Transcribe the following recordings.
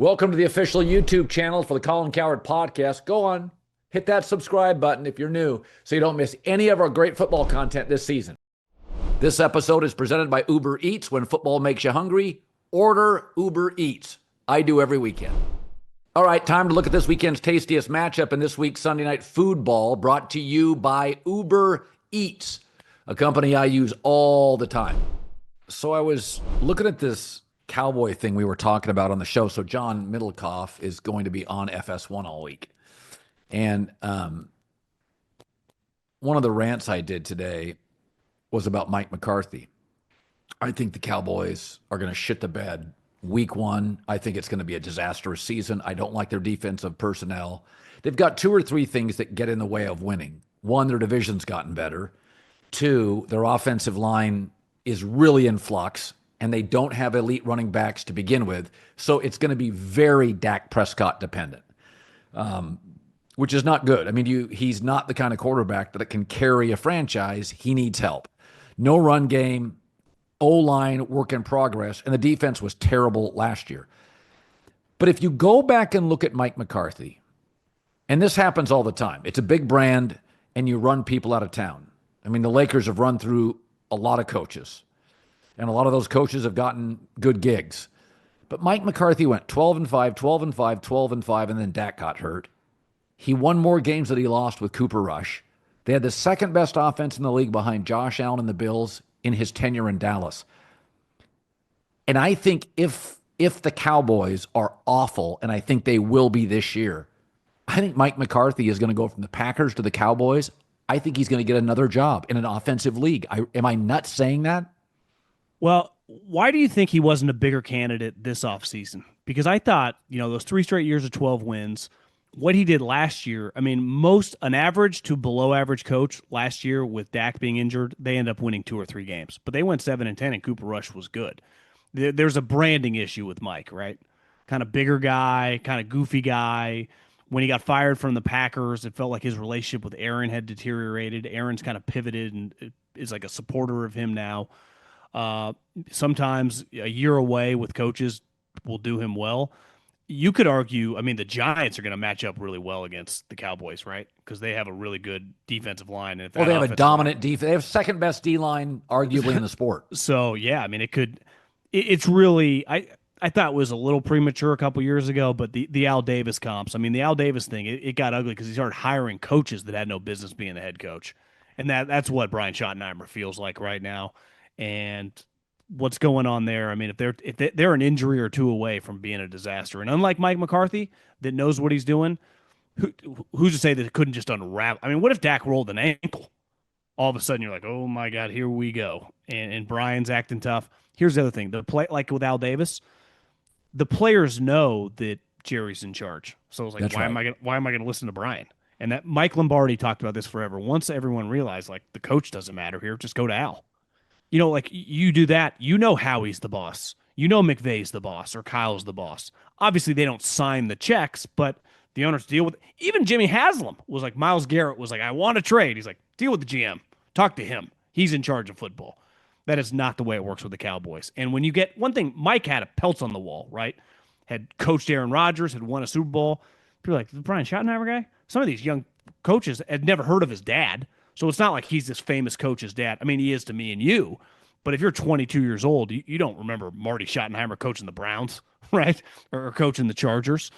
Welcome to the official YouTube channel for the Colin Cowherd podcast. Go on, hit that subscribe button if you're new so you don't miss any of our great football content this season. This episode is presented by Uber Eats. When football makes you hungry, order Uber Eats. I do every weekend. All right, time to look at this weekend's tastiest matchup in this week's Sunday Night Foodball, brought to you by Uber Eats, a company I use all the time. So I was looking at this Cowboy thing we were talking about on the show. So John Middlekauff is going to be on FS1 all week. And one of the rants I did today was about Mike McCarthy. I think the Cowboys are going to shit the bed week one. I think it's going to be a disastrous season. I don't like their defensive personnel. They've got two or three things that get in the way of winning. One, their division's gotten better. Two, their offensive line is really in flux, and they don't have elite running backs to begin with. So it's going to be very Dak Prescott dependent, which is not good. I mean, he's not the kind of quarterback that can carry a franchise. He needs help. No run game, O-line, work in progress, and the defense was terrible last year. But if you go back and look at Mike McCarthy, and this happens all the time, it's a big brand, and you run people out of town. I mean, the Lakers have run through a lot of coaches, and a lot of those coaches have gotten good gigs. But Mike McCarthy went 12-5, 12-5, 12-5, and then Dak got hurt. He won more games that he lost with Cooper Rush. They had the second best offense in the league behind Josh Allen and the Bills in his tenure in Dallas. And I think if the Cowboys are awful, and I think they will be this year, I think Mike McCarthy is going to go from the Packers to the Cowboys. I think he's going to get another job in an offensive league. Am I nuts saying that? Well, why do you think he wasn't a bigger candidate this offseason? Because I thought, those 3 straight years of 12 wins, what he did last year, I mean, an average to below average coach last year with Dak being injured, they end up winning 2 or 3 games. But they went 7-10, and Cooper Rush was good. There's a branding issue with Mike, right? Kind of bigger guy, kind of goofy guy. When he got fired from the Packers, it felt like his relationship with Aaron had deteriorated. Aaron's kind of pivoted and is like a supporter of him now. Sometimes a year away with coaches will do him well. You could argue, I mean, the Giants are going to match up really well against the Cowboys, right? Because they have a really good defensive line. And they have a dominant defense. They have second best D-line, arguably, in the sport. So, yeah, I mean, it's really, I thought it was a little premature a couple years ago, but the Al Davis comps, I mean, the Al Davis thing, it got ugly because he started hiring coaches that had no business being the head coach. And that's what Brian Schottenheimer feels like right now. And what's going on there? I mean, if they're an injury or two away from being a disaster, and unlike Mike McCarthy that knows what he's doing, who's to say that it couldn't just unravel? I mean, what if Dak rolled an ankle? All of a sudden, you're like, oh my God, here we go. And Brian's acting tough. Here's the other thing: like with Al Davis, the players know that Jerry's in charge. So it's like, That's why right. am I going to listen to Brian? And that Mike Lombardi talked about this forever. Once everyone realized, like, the coach doesn't matter here, just go to Al. Like, you do that, Howie's the boss. McVay's the boss or Kyle's the boss. Obviously, they don't sign the checks, but the owners deal with it. Even Jimmy Haslam was like, Myles Garrett was like, I want to trade. He's like, deal with the GM. Talk to him. He's in charge of football. That is not the way it works with the Cowboys. And when you get one thing, Mike had a pelts on the wall, right? Had coached Aaron Rodgers, had won a Super Bowl. People are like, the Brian Schottenheimer guy? Some of these young coaches had never heard of his dad. So it's not like he's this famous coach's dad. I mean, he is to me and you. But if you're 22 years old, you don't remember Marty Schottenheimer coaching the Browns, right? Or coaching the Chargers.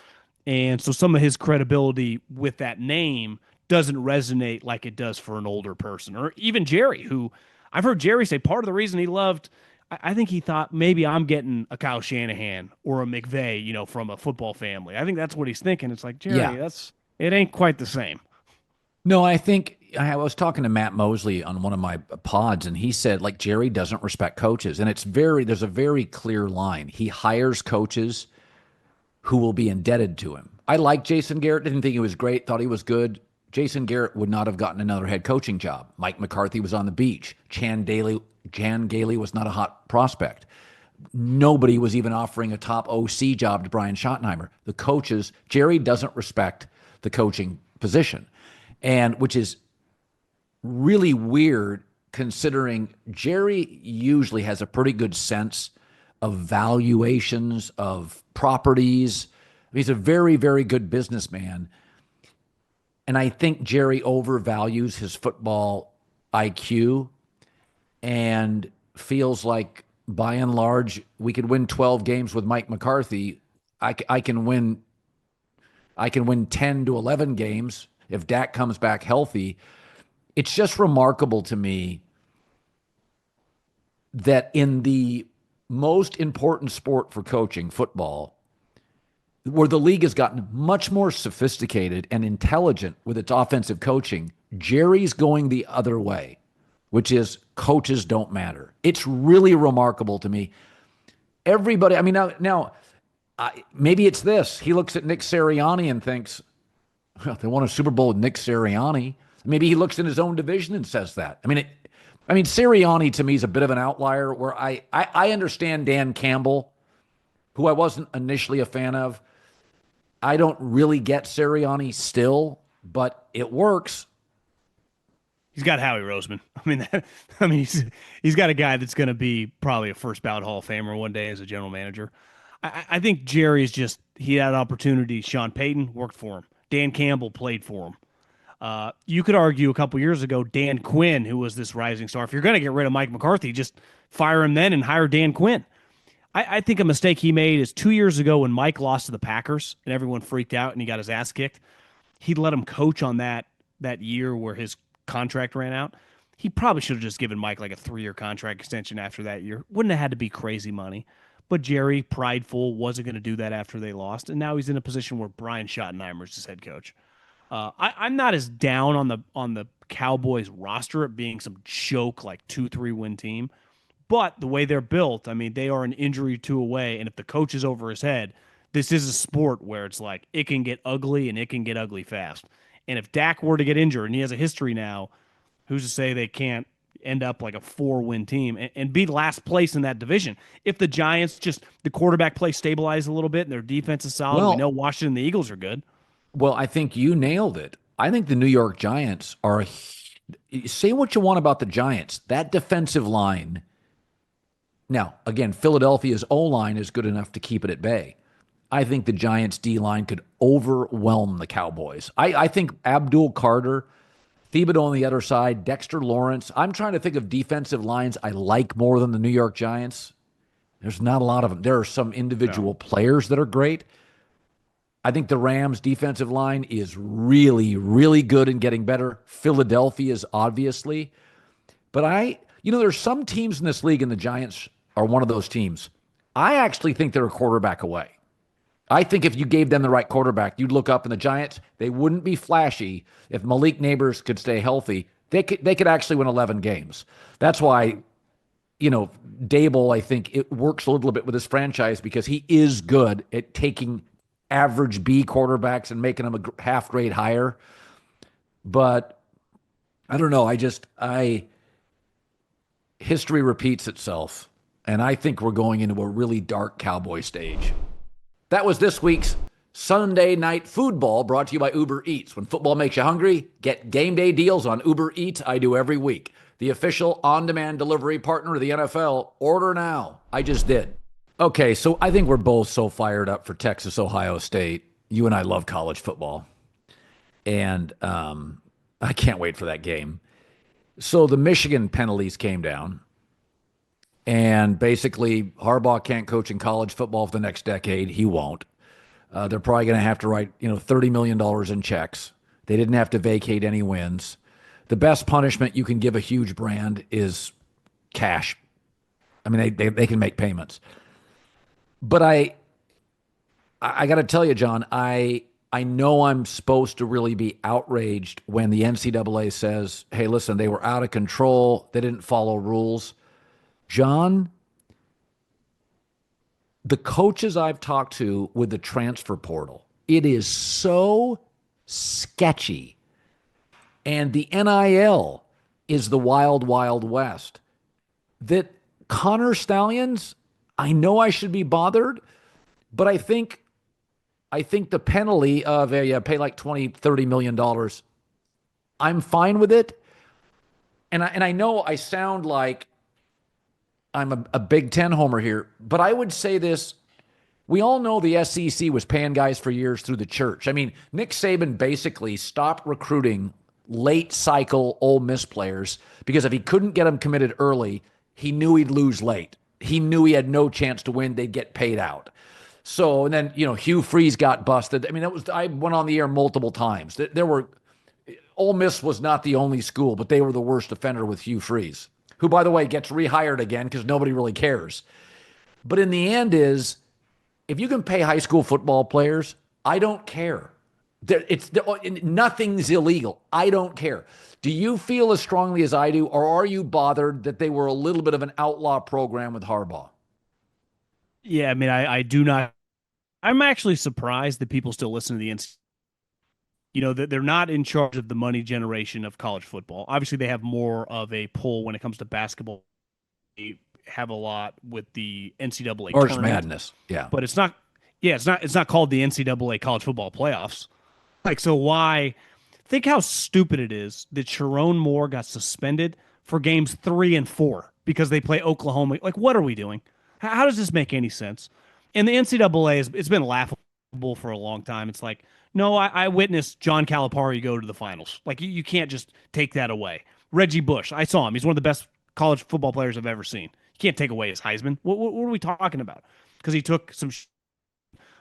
And so some of his credibility with that name doesn't resonate like it does for an older person. Or even Jerry, who I've heard Jerry say part of the reason he loved, I think he thought maybe I'm getting a Kyle Shanahan or a McVay, from a football family. I think that's what he's thinking. It's like, Jerry, it ain't quite the same. No, I think I was talking to Matt Mosley on one of my pods, and he said, like, Jerry doesn't respect coaches. And there's a very clear line. He hires coaches who will be indebted to him. I like Jason Garrett, didn't think he was great, thought he was good. Jason Garrett would not have gotten another head coaching job. Mike McCarthy was on the beach. Jan Gailey was not a hot prospect. Nobody was even offering a top OC job to Brian Schottenheimer. The coaches, Jerry doesn't respect the coaching position, and which is really weird considering Jerry usually has a pretty good sense of valuations of properties, He's a very, very good businessman. And I think Jerry overvalues his football IQ and feels like, by and large, we could win 12 games with Mike McCarthy. I can win 10 to 11 games if Dak comes back healthy. It's just remarkable to me that in the most important sport for coaching, football, where the league has gotten much more sophisticated and intelligent with its offensive coaching, Jerry's going the other way, which is coaches don't matter. It's really remarkable to me. Everybody, I mean, maybe it's this. He looks at Nick Sirianni and thinks, well, they won a Super Bowl with Nick Sirianni. Maybe he looks in his own division and says that. I mean, Sirianni to me is a bit of an outlier where I understand Dan Campbell, who I wasn't initially a fan of. I don't really get Sirianni still, but it works. He's got Howie Roseman. He's got a guy that's going to be probably a first ballot Hall of Famer one day as a general manager. I think Jerry's just, he had an opportunity. Sean Payton worked for him. Dan Campbell played for him. You could argue a couple years ago, Dan Quinn, who was this rising star, if you're going to get rid of Mike McCarthy, just fire him then and hire Dan Quinn. I think a mistake he made is 2 years ago when Mike lost to the Packers and everyone freaked out and he got his ass kicked. He let him coach on that year where his contract ran out. He probably should have just given Mike like a 3-year contract extension after that year. Wouldn't have had to be crazy money. But Jerry, prideful, wasn't going to do that after they lost. And now he's in a position where Brian Schottenheimer is his head coach. I'm not as down on the Cowboys roster it being some joke like 2-3 win team. But the way they're built, I mean, they are an injury or two away. And if the coach is over his head, this is a sport where it's like it can get ugly and it can get ugly fast. And if Dak were to get injured, and he has a history now, who's to say they can't end up like a 4-win team and be last place in that division? If the Giants the quarterback play stabilize a little bit and their defense is solid, we know Washington and the Eagles are good. Well, I think you nailed it. I think the New York Giants are, say what you want about the Giants, that defensive line. Now, again, Philadelphia's O-line is good enough to keep it at bay. I think the Giants' D-line could overwhelm the Cowboys. I think Abdul Carter, Thibodeau on the other side, Dexter Lawrence. I'm trying to think of defensive lines I like more than the New York Giants. There's not a lot of them. There are some individual players that are great. I think the Rams' defensive line is really, really good and getting better. Philadelphia's obviously. But there's some teams in this league, and the Giants are one of those teams. I actually think they're a quarterback away. I think if you gave them the right quarterback, you'd look up, and the Giants, they wouldn't be flashy. If Malik Neighbors could stay healthy, they could actually win 11 games. That's why, Dable, I think it works a little bit with his franchise because he is good at taking average B quarterbacks and making them a half grade higher. But I don't know. History repeats itself, and I think we're going into a really dark Cowboy stage. That was this week's Sunday Night Football, brought to you by Uber Eats. When football makes you hungry, get game day deals on Uber Eats. I do every week. The official on-demand delivery partner of the NFL. Order now. I just did. Okay, so I think we're both so fired up for Texas, Ohio State. You and I love college football. And I can't wait for that game. So the Michigan penalties came down. And basically, Harbaugh can't coach in college football for the next decade. He won't. They're probably going to have to write, $30 million in checks. They didn't have to vacate any wins. The best punishment you can give a huge brand is cash. I mean, they can make payments. But I got to tell you, John, I know I'm supposed to really be outraged when the NCAA says, hey, listen, they were out of control. They didn't follow rules. John, the coaches I've talked to with the transfer portal, it is so sketchy. And the NIL is the wild, wild west that Connor Stallions, I know I should be bothered, but I think the penalty of pay like $20-30 million, I'm fine with it. And I know I sound like I'm a Big Ten homer here, but I would say this. We all know the SEC was paying guys for years through the church. I mean, Nick Saban basically stopped recruiting late cycle Ole Miss players because if he couldn't get them committed early, he knew he'd lose late. He knew he had no chance to win. They'd get paid out. So, and then, Hugh Freeze got busted. I mean, I went on the air multiple times. Ole Miss was not the only school, but they were the worst offender with Hugh Freeze, who, by the way, gets rehired again because nobody really cares. But in the end if you can pay high school football players, I don't care. Nothing's illegal. I don't care. Do you feel as strongly as I do, or are you bothered that they were a little bit of an outlaw program with Harbaugh? Yeah, I mean, I do not. I'm actually surprised that people still listen to the NCAA. That they're not in charge of the money generation of college football. Obviously, they have more of a pull when it comes to basketball. They have a lot with the NCAA March tournament, Madness, yeah. but it's not. Yeah, it's not called the NCAA college football playoffs. Like, so why? Think how stupid it is that Sharon Moore got suspended for games 3 and 4 because they play Oklahoma. Like, what are we doing? How does this make any sense? And the NCAA it's been laughable for a long time. It's like, no, I witnessed John Calipari go to the finals. Like, you can't just take that away. Reggie Bush, I saw him. He's one of the best college football players I've ever seen. You can't take away his Heisman. What are we talking about? Because he took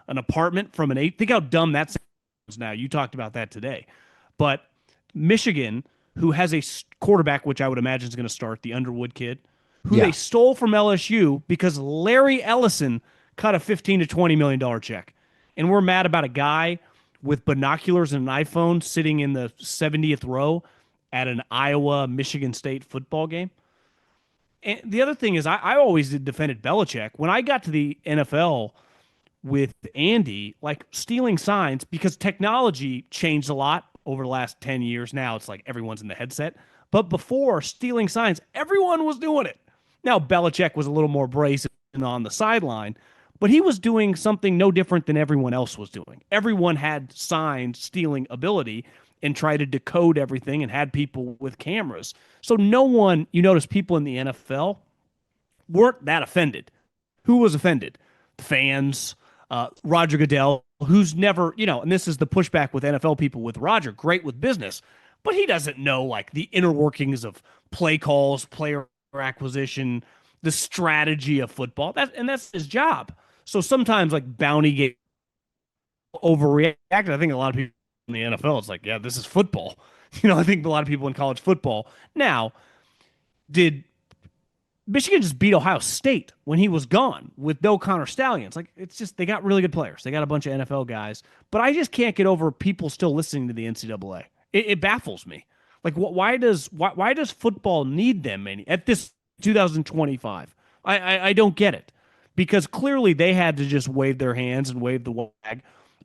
an apartment from an 8. Think how dumb that sounds now. You talked about that today. But Michigan, who has a quarterback, which I would imagine is going to start, the Underwood kid, who they stole from LSU because Larry Ellison cut a $15 to $20 million check. And we're mad about a guy with binoculars and an iPhone sitting in the 70th row at an Iowa-Michigan State football game. And the other thing is I always defended Belichick. When I got to the NFL with Andy, like stealing signs, because technology changed a lot over the last 10 years. Now it's like everyone's in the headset. But before, stealing signs, everyone was doing it. Now, Belichick was a little more brazen on the sideline, but he was doing something no different than everyone else was doing. Everyone had sign stealing ability and tried to decode everything and had people with cameras. So no one, you notice people in the NFL weren't that offended. Who was offended? The fans, Roger Goodell, who's never, and this is the pushback with NFL people with Roger, great with business, but he doesn't know like the inner workings of play calls, player acquisition, the strategy of football. That's his job. So sometimes like bounty game overreacted. I think a lot of people in the NFL, it's like, yeah, this is football. I think a lot of people in college football. Now, did Michigan just beat Ohio State when he was gone with no Connor Stallions? Like, it's just, they got really good players. They got a bunch of NFL guys, but I just can't get over people still listening to the NCAA. It baffles me. Like, why does football need them at this 2025? I don't get it, because clearly they had to just wave their hands and wave the wag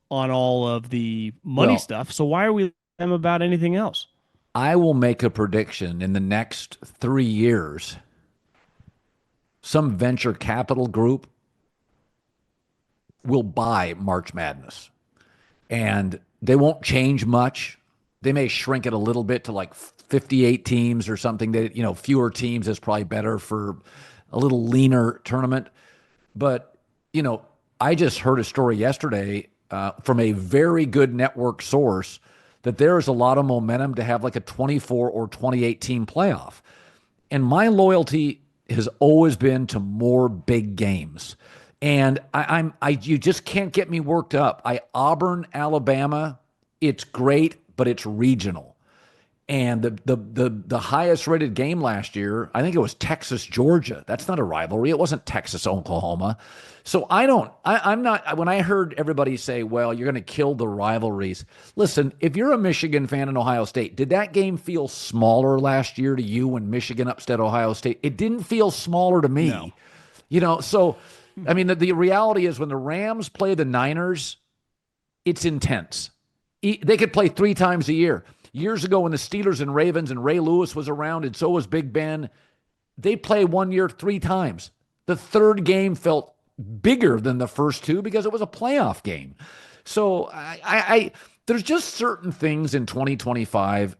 on all of the money stuff. So why are we them about anything else? I will make a prediction in the next 3 years. Some venture capital group will buy March Madness, and they won't change much. They may shrink it a little bit to like 58 teams or something. That, fewer teams is probably better for a little leaner tournament. But, I just heard a story yesterday from a very good network source that there is a lot of momentum to have like a 24 or 28 team playoff. And my loyalty has always been to more big games. And you just can't get me worked up. Auburn, Alabama, it's great, but it's regional. And the highest rated game last year, I think it was Texas, Georgia. That's not a rivalry. It wasn't Texas, Oklahoma. So I'm not, when I heard everybody say, well, you're going to kill the rivalries. Listen, if you're a Michigan fan in Ohio State, did that game feel smaller last year to you when Michigan upset Ohio State? It didn't feel smaller to me. No. So, I mean, the reality is when the Rams play the Niners, it's intense. They could play 3 times a year. Years ago when the Steelers and Ravens and Ray Lewis was around and so was Big Ben, they play 1 year 3 times. The third game felt bigger than the first 2 because it was a playoff game. So there's just certain things in 2025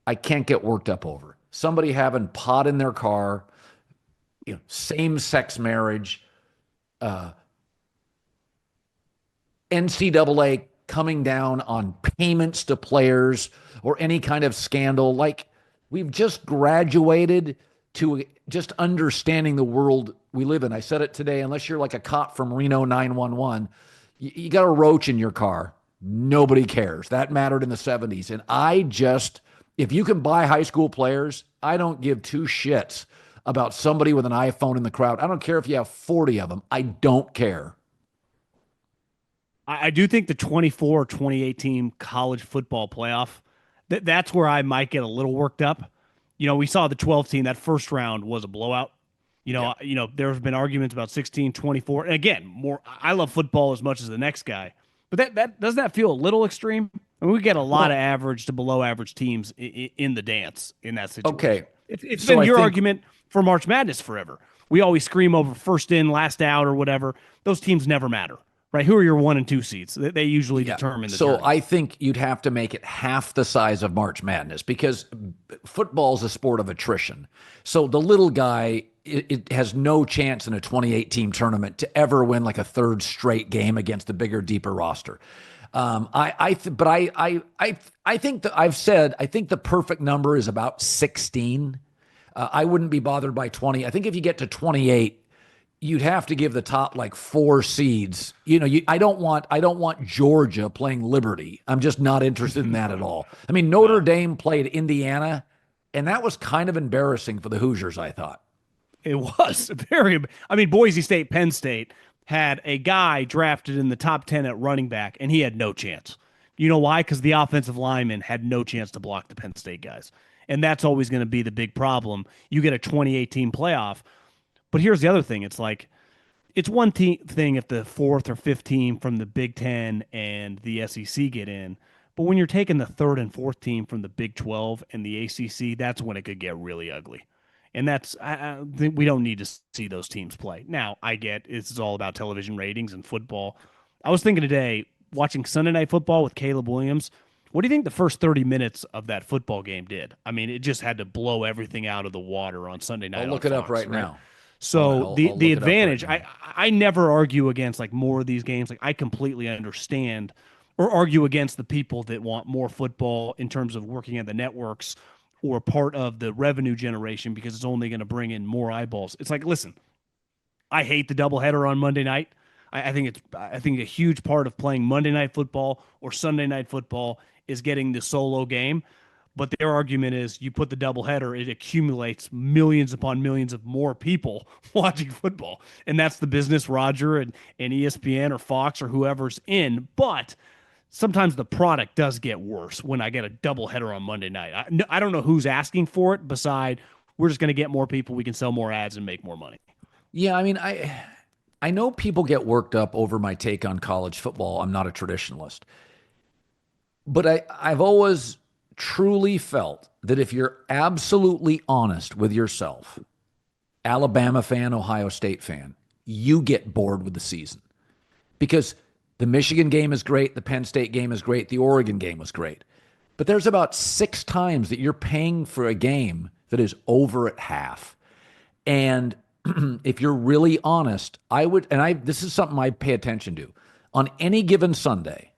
I can't get worked up over. Somebody having pot in their car, same-sex marriage, NCAA coming down on payments to players or any kind of scandal. Like, we've just graduated to just understanding the world we live in. I said it today, unless you're like a cop from Reno 911, you got a roach in your car. Nobody cares. That mattered in the 70s. And if you can buy high school players, I don't give two shits about somebody with an iPhone in the crowd. I don't care if you have 40 of them. I don't care. I do think the 24-28 college football playoff, that's where I might get a little worked up. We saw the 12 team, that first round was a blowout. There's been arguments about 16-24. And again, I love football as much as the next guy. But that doesn't that feel a little extreme? I mean, we get a lot of average to below average teams in the dance in that situation. Okay. It's been your argument for March Madness forever. We always scream over first in, last out, or whatever. Those teams never matter. Right, who are your 1 and 2 seeds? They usually determine the tournament. I think you'd have to make it half the size of March Madness because football is a sport of attrition. So the little guy, it has no chance in a 28-team tournament to ever win like a third straight game against a bigger, deeper roster. I think the perfect number is about 16. I wouldn't be bothered by 20. I think if you get to 28. You'd have to give the top like 4 seeds. I don't want Georgia playing Liberty. I'm just not interested in that at all. I mean, Notre Dame played Indiana, and that was kind of embarrassing for the Hoosiers, I thought. It was Boise State, Penn State had a guy drafted in the top 10 at running back, and he had no chance. You know why? Because the offensive lineman had no chance to block the Penn State guys. And that's always going to be the big problem. You get a 28-team playoff. But here's the other thing. It's like, it's one thing if the 4th or 5th team from the Big Ten and the SEC get in. But when you're taking the 3rd and 4th team from the Big 12 and the ACC, that's when it could get really ugly. And I think we don't need to see those teams play. Now, I get it's all about television ratings and football. I was thinking today, watching Sunday Night Football with Caleb Williams, what do you think the first 30 minutes of that football game did? I mean, it just had to blow everything out of the water on Sunday night. I'll look it up right now. So the advantage, I never argue against like more of these games. Like, I completely understand or argue against the people that want more football in terms of working at the networks or part of the revenue generation because it's only going to bring in more eyeballs. It's like, listen, I hate the doubleheader on Monday night. I think a huge part of playing Monday Night Football or Sunday Night Football is getting the solo game. But their argument is you put the doubleheader, it accumulates millions upon millions of more people watching football. And that's the business Roger and ESPN or Fox or whoever's in. But sometimes the product does get worse when I get a doubleheader on Monday night. I don't know who's asking for it beside we're just going to get more people, we can sell more ads and make more money. Yeah, I mean, I know people get worked up over my take on college football. I'm not a traditionalist. But I've always truly felt that if you're absolutely honest with yourself, Alabama fan, Ohio State fan, you get bored with the season. Because the Michigan game is great, the Penn State game is great, the Oregon game was great. But there's about 6 times that you're paying for a game that is over at half. And if you're really honest, this is something I pay attention to. On any given Sunday,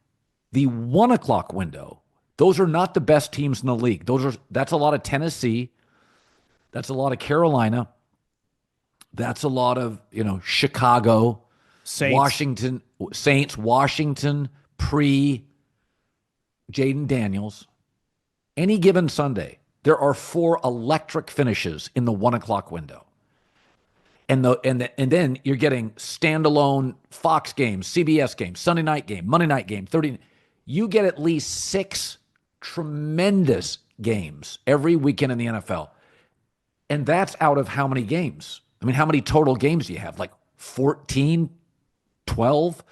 the 1 o'clock window, those are not the best teams in the league. That's a lot of Tennessee. That's a lot of Carolina. That's a lot of, Chicago, Saints. Washington, Saints, Washington, pre Jaden Daniels. Any given Sunday, there are 4 electric finishes in the 1 o'clock window. And then you're getting standalone Fox games, CBS games, Sunday night game, Monday night game, 30. You get at least 6 tremendous games every weekend in the NFL. And that's out of how many games? I mean, how many total games do you have? Like 14, 12?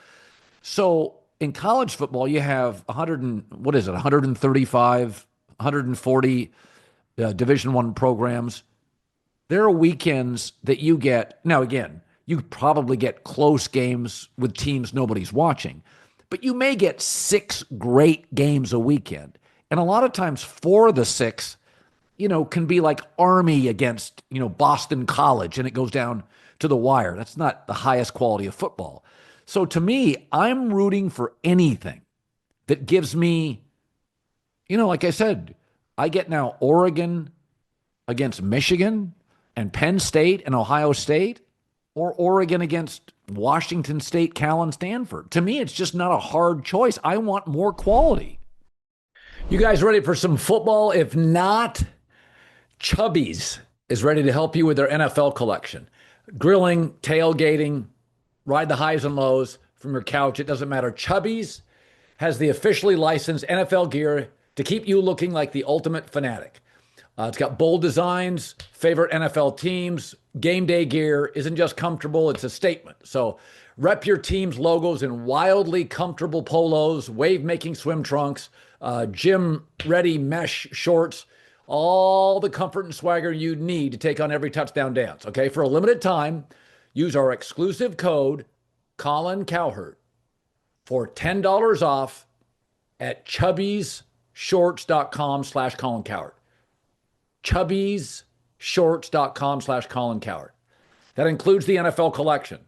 So in college football, you have 135, 140 Division I programs. There are weekends that you get. Now, again, you probably get close games with teams nobody's watching. But you may get 6 great games a weekend. And a lot of times 4 of the 6, can be like Army against, Boston College, and it goes down to the wire. That's not the highest quality of football. So to me, I'm rooting for anything that gives me, like I said, I get now Oregon against Michigan and Penn State and Ohio State, or Oregon against Washington State, Cal, and Stanford. To me, it's just not a hard choice. I want more quality. You guys ready for some football? If not, Chubby's is ready to help you with their NFL collection. Grilling, tailgating, ride the highs and lows from your couch. It doesn't matter. Chubby's has the officially licensed NFL gear to keep you looking like the ultimate fanatic. It's got bold designs, favorite NFL teams. Game day gear isn't just comfortable, it's a statement. So rep your team's logos in wildly comfortable polos, wave-making swim trunks, gym-ready mesh shorts, all the comfort and swagger you need to take on every touchdown dance. Okay, for a limited time, use our exclusive code, Colin Cowherd, for $10 off at chubbysshorts.com/Colin Cowherd. chubbysshorts.com/Colin Cowherd. That includes the NFL collection.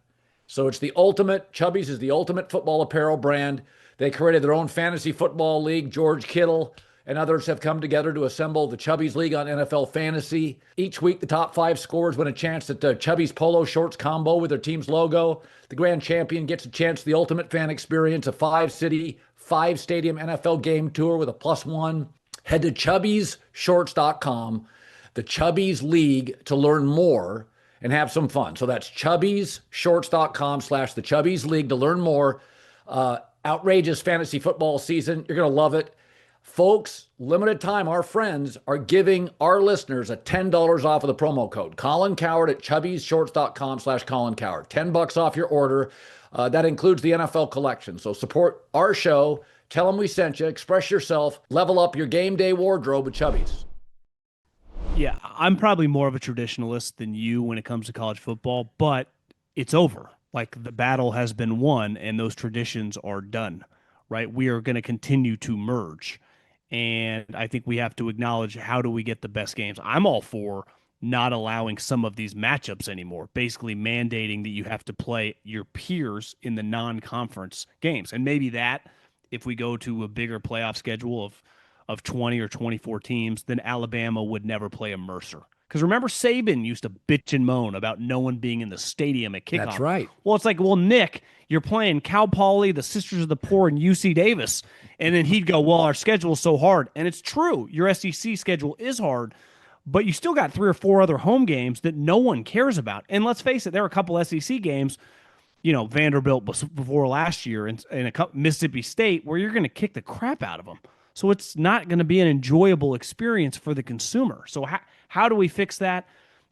So it's the ultimate, Chubby's is the ultimate football apparel brand. They created their own fantasy football league. George Kittle and others have come together to assemble the Chubby's League on NFL Fantasy. Each week, the top 5 scorers win a chance at the Chubby's Polo Shorts combo with their team's logo. The grand champion gets a chance to the ultimate fan experience, a 5-city, 5-stadium NFL game tour with a +1. Head to chubbysshorts.com, the Chubby's League, to learn more and have some fun. So that's chubbysshorts.com/the Chubby's League to learn more. Outrageous fantasy football season. You're going to love it. Folks, limited time, our friends are giving our listeners a $10 off of the promo code. Colin Cowherd at chubbysshorts.com/Colin Cowherd. $10 off your order. That includes the NFL collection. So support our show. Tell them we sent you. Express yourself. Level up your game day wardrobe with Chubby's. Yeah, I'm probably more of a traditionalist than you when it comes to college football, but it's over. Like, the battle has been won and those traditions are done, right? We are going to continue to merge. And I think we have to acknowledge, how do we get the best games? I'm all for not allowing some of these matchups anymore, basically mandating that you have to play your peers in the non-conference games. And maybe that, if we go to a bigger playoff schedule of 20 or 24 teams, then Alabama would never play a Mercer. Because remember, Saban used to bitch and moan about no one being in the stadium at kickoff. That's right. Well, it's like, well, Nick, you're playing Cal Poly, the Sisters of the Poor, and UC Davis. And then he'd go, well, our schedule is so hard. And it's true. Your SEC schedule is hard, but you still got 3 or 4 other home games that no one cares about. And let's face it, there are a couple SEC games, Vanderbilt before last year and a couple, Mississippi State, where you're going to kick the crap out of them. So it's not going to be an enjoyable experience for the consumer. So how do we fix that?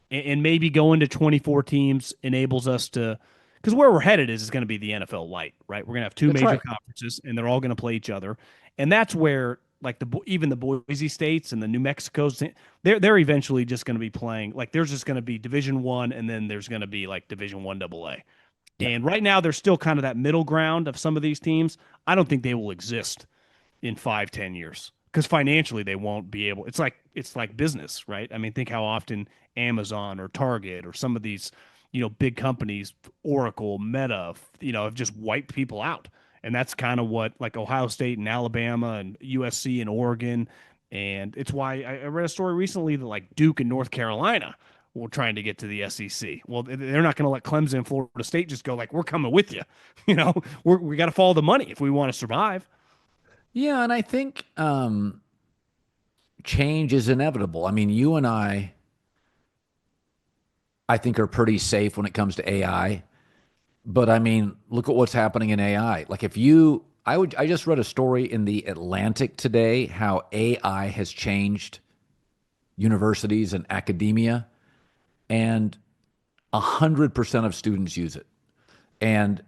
And maybe going to 24 teams enables us to, because where we're headed is going to be the NFL light, right? We're going to have 2 major conferences, and they're all going to play each other. And that's where, like, even the Boise States and the New Mexicos, they're eventually just going to be playing. Like, there's just going to be Division I, and then there's going to be like Division I AA. Yeah. And right now, there's still kind of that middle ground of some of these teams. I don't think they will exist in 5-10 years, because financially they won't be able. It's like business, right? I mean, think how often Amazon or Target or some of these, big companies, Oracle, Meta, have just wiped people out. And that's kind of what, like, Ohio State and Alabama and USC and Oregon. And it's why I read a story recently that, like, Duke and North Carolina were trying to get to the SEC. Well, they're not going to let Clemson and Florida State just go, like, we're coming with you. We got to follow the money if we want to survive. Yeah, and I think change is inevitable. I mean, you and I think, are pretty safe when it comes to AI. But I mean, look at what's happening in AI. Like, I just read a story in the Atlantic today how AI has changed universities and academia, and 100% of students use it. And,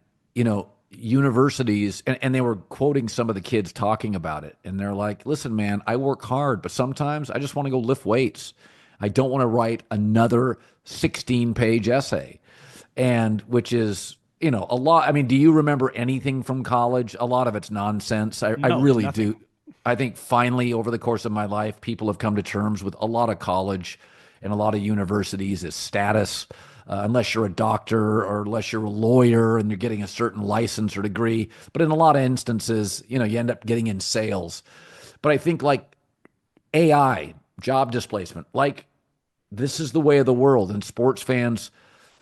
universities, and they were quoting some of the kids talking about it. And they're like, listen, man, I work hard, but sometimes I just want to go lift weights. I don't want to write another 16-page essay. And which is, a lot. I mean, do you remember anything from college? A lot of it's nonsense. I really nothing. Do. I think finally, over the course of my life, people have come to terms with a lot of college and a lot of universities as status. unless you're a doctor or unless you're a lawyer and you're getting a certain license or degree. But in a lot of instances, you end up getting in sales. But I think like AI, job displacement, like this is the way of the world. And sports fans,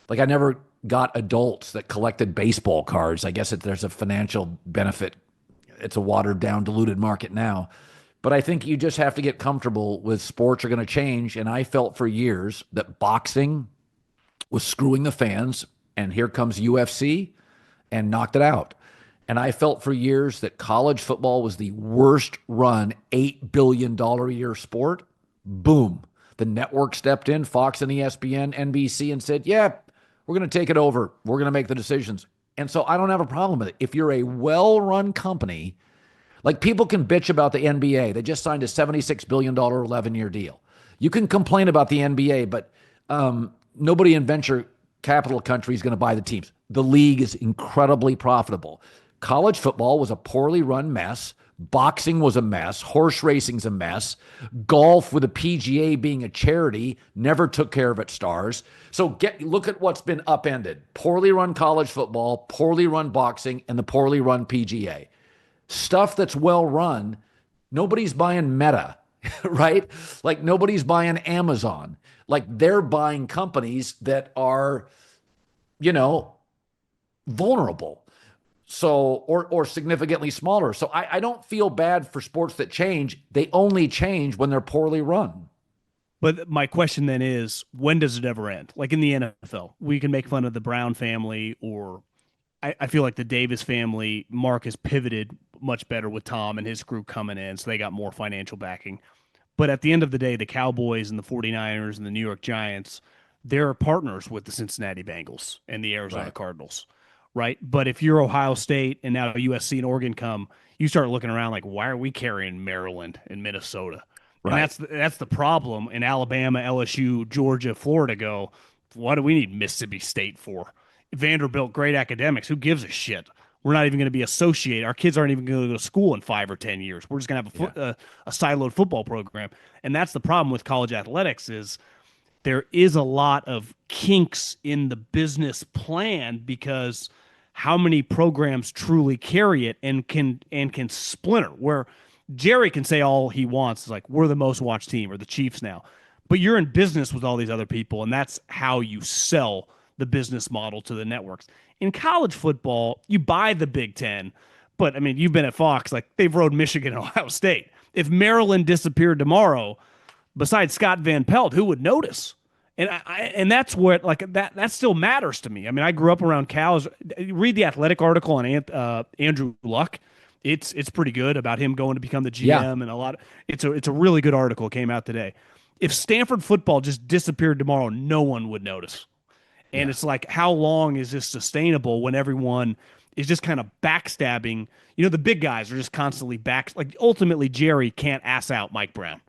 like I never got adults that collected baseball cards. I guess there's a financial benefit. It's a watered down, diluted market now. But I think you just have to get comfortable with sports are going to change. And I felt for years that boxing was screwing the fans. And here comes UFC and knocked it out. And I felt for years that college football was the worst run $8 billion a year sport. Boom. The network stepped in, Fox and ESPN, NBC, and said, yeah, we're going to take it over. We're going to make the decisions. And so I don't have a problem with it. If you're a well-run company, like people can bitch about the NBA. They just signed a $76 billion 11-year deal. You can complain about the NBA, but nobody in venture capital country is going to buy the teams. The league is incredibly profitable. College football was a poorly run mess. Boxing was a mess. Horse racing's a mess. Golf, with the PGA being a charity, never took care of its stars. So look at what's been upended. Poorly run college football, poorly run boxing, and the poorly run PGA. Stuff that's well run, nobody's buying Meta, right? Like nobody's buying Amazon. Like they're buying companies that are, vulnerable. So, or significantly smaller. So I don't feel bad for sports that change. They only change when they're poorly run. But my question then is, when does it ever end? Like in the NFL, we can make fun of the Brown family, or I feel like the Davis family. Mark has pivoted much better with Tom and his group coming in, so they got more financial backing. But at the end of the day, the Cowboys and the 49ers and the New York Giants, they're partners with the Cincinnati Bengals and the Arizona Cardinals. Right. But if you're Ohio State and now USC and Oregon come, you start looking around like, why are we carrying Maryland and Minnesota? Right. And that's the problem. In Alabama, LSU, Georgia, Florida go, what do we need Mississippi State for? Vanderbilt, great academics. Who gives a shit? We're not even going to be associated. Our kids aren't even going to go to school in 5 or 10 years. We're just going to have a siloed football program. And that's the problem with college athletics is there is a lot of kinks in the business plan because – how many programs truly carry it and can splinter, where Jerry can say all he wants is like, we're the most watched team, or the Chiefs now, but you're in business with all these other people. And that's how you sell the business model to the networks. In college football, you buy the Big Ten, but I mean, you've been at Fox, like they've rode Michigan and Ohio State. If Maryland disappeared tomorrow, besides Scott Van Pelt, who would notice? And that's what like that still matters to me. I mean, I grew up around cows. Read the Athletic article on Andrew Luck. It's pretty good about him going to become the GM and a lot. It's a really good article. It came out today. If Stanford football just disappeared tomorrow, no one would notice. And it's like, how long is this sustainable when everyone is just kind of backstabbing? The big guys are just constantly like ultimately Jerry can't ass out Mike Brown.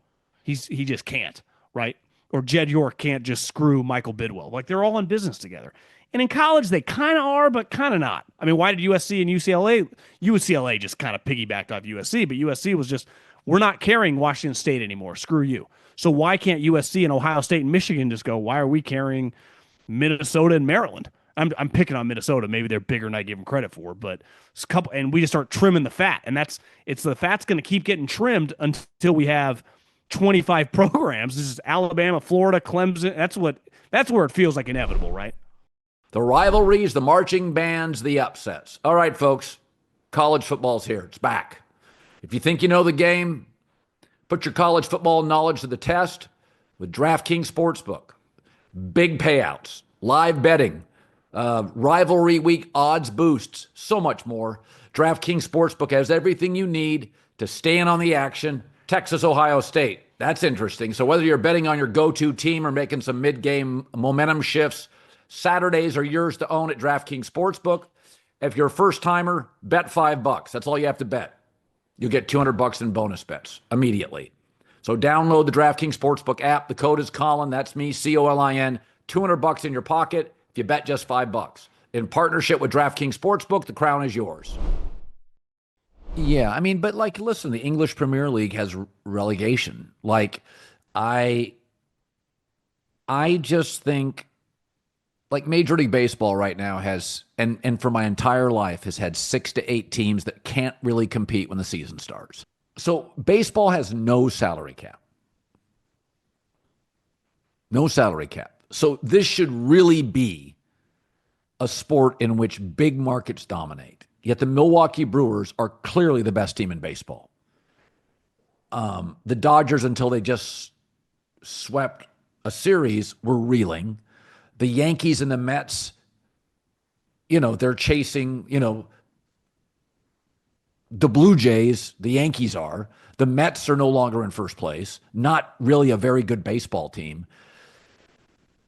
He just can't, right? Or Jed York can't just screw Michael Bidwell. Like they're all in business together. And in college, they kind of are, but kind of not. I mean, why did USC and UCLA just kind of piggybacked off USC, but USC was just, we're not carrying Washington State anymore. Screw you. So why can't USC and Ohio State and Michigan just go, why are we carrying Minnesota and Maryland? I'm picking on Minnesota. Maybe they're bigger than I give them credit for, but it's a couple, and we just start trimming the fat. And the fat's going to keep getting trimmed until we have 25 programs. This is Alabama, Florida, Clemson. That's where it feels like inevitable, right? The rivalries, the marching bands, the upsets. All right, folks, college football's here. It's back. If you think you know the game, put your college football knowledge to the test with DraftKings Sportsbook. Big payouts, live betting, rivalry week odds boosts, so much more. DraftKings Sportsbook has everything you need to stay in on the action. Texas, Ohio State. That's interesting. So whether you're betting on your go-to team or making some mid-game momentum shifts, Saturdays are yours to own at DraftKings Sportsbook. If you're a first-timer, bet $5. That's all you have to bet. You'll get $200 in bonus bets immediately. So download the DraftKings Sportsbook app. The code is Colin. That's me, Colin. $200 in your pocket if you bet just $5. In partnership with DraftKings Sportsbook, the crown is yours. Yeah, I mean, but like, listen, the English Premier League has relegation. Like, I just think like Major League Baseball right now has, and for my entire life, has had 6 to 8 teams that can't really compete when the season starts. So baseball has no salary cap. No salary cap. So this should really be a sport in which big markets dominate. Yet the Milwaukee Brewers are clearly the best team in baseball. The Dodgers, until they just swept a series, were reeling. The Yankees and the Mets, they're chasing, the Blue Jays, the Yankees are. The Mets are no longer in first place. Not really a very good baseball team.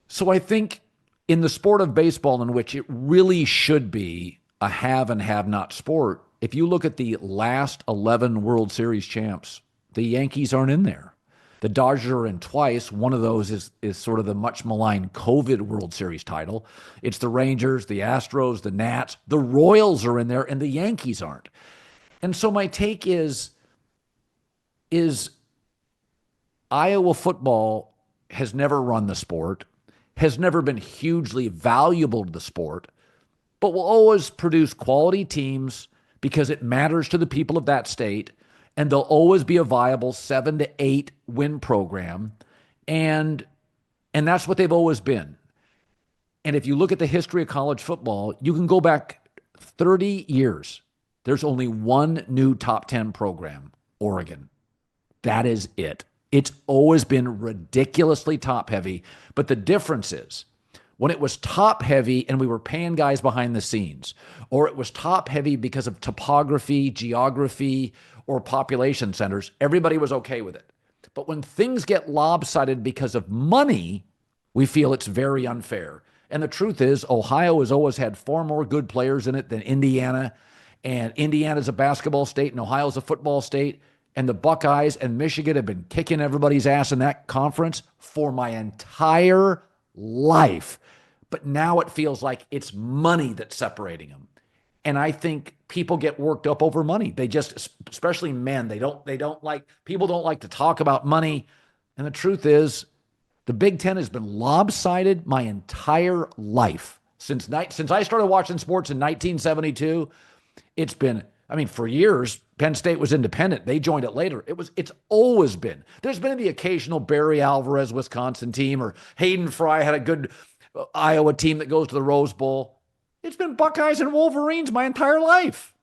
So I think in the sport of baseball, in which it really should be a have and have not sport, if you look at the last 11 World Series champs, the Yankees aren't in there. The Dodgers are in twice. One of those is sort of the much maligned COVID World Series title. It's the Rangers, the Astros, the Nats. The Royals are in there, and the Yankees aren't. And so my take is Iowa football has never run the sport, has never been hugely valuable to the sport, but will always produce quality teams because it matters to the people of that state, and they'll always be a viable 7 to 8 win program, and that's what they've always been. And if you look at the history of college football, you can go back 30 years. There's only one new top 10 program, Oregon. That is it. It's always been ridiculously top heavy, but the difference is when it was top heavy and we were paying guys behind the scenes, or it was top heavy because of topography, geography, or population centers, everybody was okay with it. But when things get lopsided because of money, we feel it's very unfair. And the truth is, Ohio has always had far more good players in it than Indiana. And Indiana's a basketball state and Ohio's a football state. And the Buckeyes and Michigan have been kicking everybody's ass in that conference for my entire life. But now it feels like it's money that's separating them. And I think people get worked up over money. They just, especially men, people don't like to talk about money. And the truth is, the Big Ten has been lopsided my entire life. Since I started watching sports in 1972, it's been, for years, Penn State was independent. They joined it later. It's always been. There's been the occasional Barry Alvarez, Wisconsin team, or Hayden Fry had a good Iowa team that goes to the Rose Bowl. It's been Buckeyes and Wolverines my entire life.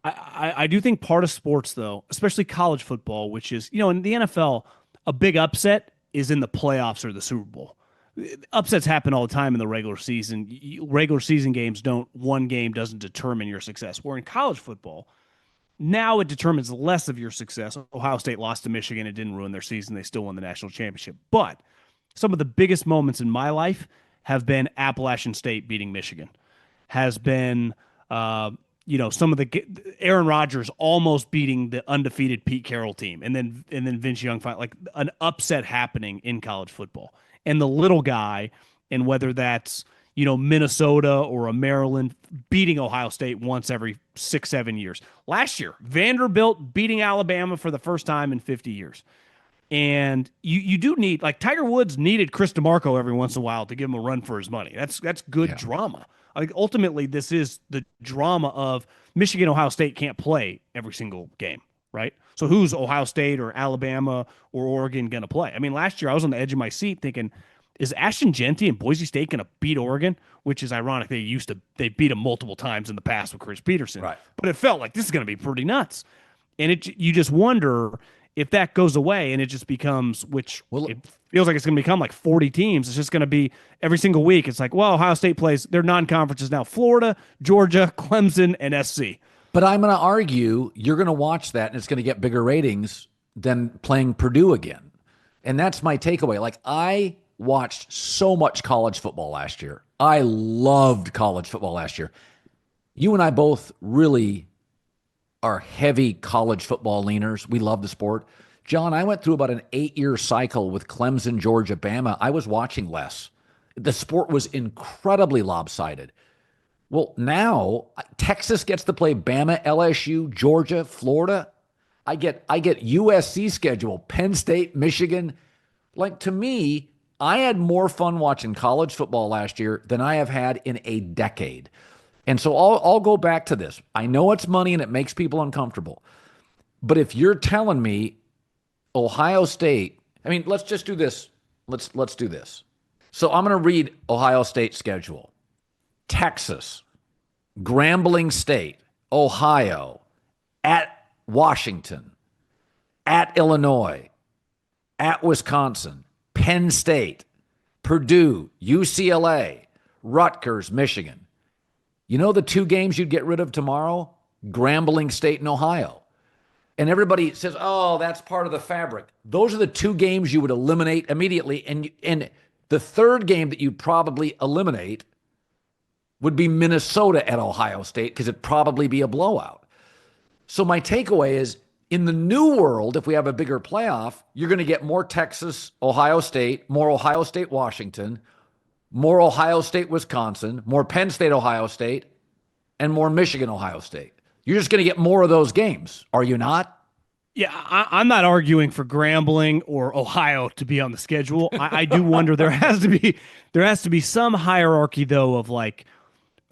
I do think part of sports, though, especially college football, which is, in the NFL, a big upset is in the playoffs or the Super Bowl. Upsets happen all the time in the regular season. Regular season games one game doesn't determine your success. Where in college football, now it determines less of your success. Ohio State lost to Michigan. It didn't ruin their season. They still won the national championship. But some of the biggest moments in my life have been Appalachian State beating Michigan. Has been, some of the Aaron Rodgers almost beating the undefeated Pete Carroll team, and then Vince Young, like an upset happening in college football. And the little guy, and whether that's Minnesota or a Maryland beating Ohio State once every 6-7 years. Last year, Vanderbilt beating Alabama for the first time in 50 years. And you do need, like Tiger Woods needed Chris DeMarco every once in a while to give him a run for his money. That's good drama. Like ultimately, this is the drama of Michigan, Ohio State can't play every single game, right? So who's Ohio State or Alabama or Oregon going to play? Last year I was on the edge of my seat thinking, is Ashton Genty and Boise State going to beat Oregon? Which is ironic. They beat them multiple times in the past with Chris Peterson. Right. But it felt like this is going to be pretty nuts. And you just wonder if that goes away and it just becomes, it feels like it's going to become like 40 teams. It's just going to be every single week. It's like, well, Ohio State plays their non-conferences now: Florida, Georgia, Clemson, and SC. But I'm going to argue you're going to watch that and it's going to get bigger ratings than playing Purdue again. And that's my takeaway. Like, I watched so much college football last year. I loved college football last year. You and I both really are heavy college football leaners. We love the sport. John, I went through about an 8-year cycle with Clemson, Georgia, Bama. I was watching less. The sport was incredibly lopsided. Well, now Texas gets to play Bama, LSU, Georgia, Florida. I get USC schedule, Penn State, Michigan. Like, to me, I had more fun watching college football last year than I have had in a decade. And so I'll go back to this. I know it's money and it makes people uncomfortable. But if you're telling me Ohio State, I mean, let's just do this. Let's do this. So I'm going to read Ohio State's schedule. Texas, Grambling State, Ohio, at Washington, at Illinois, at Wisconsin, Penn State, Purdue, UCLA, Rutgers, Michigan. You know the two games you'd get rid of tomorrow? Grambling State and Ohio. And everybody says, oh, that's part of the fabric. Those are the two games you would eliminate immediately. And the third game that you'd probably eliminate would be Minnesota at Ohio State because it'd probably be a blowout. So my takeaway is, in the new world, if we have a bigger playoff, you're going to get more Texas, Ohio State, more Ohio State, Washington, more Ohio State, Wisconsin, more Penn State, Ohio State, and more Michigan, Ohio State. You're just going to get more of those games, are you not? Yeah, I'm not arguing for Grambling or Ohio to be on the schedule. I do wonder there has to be some hierarchy though of like,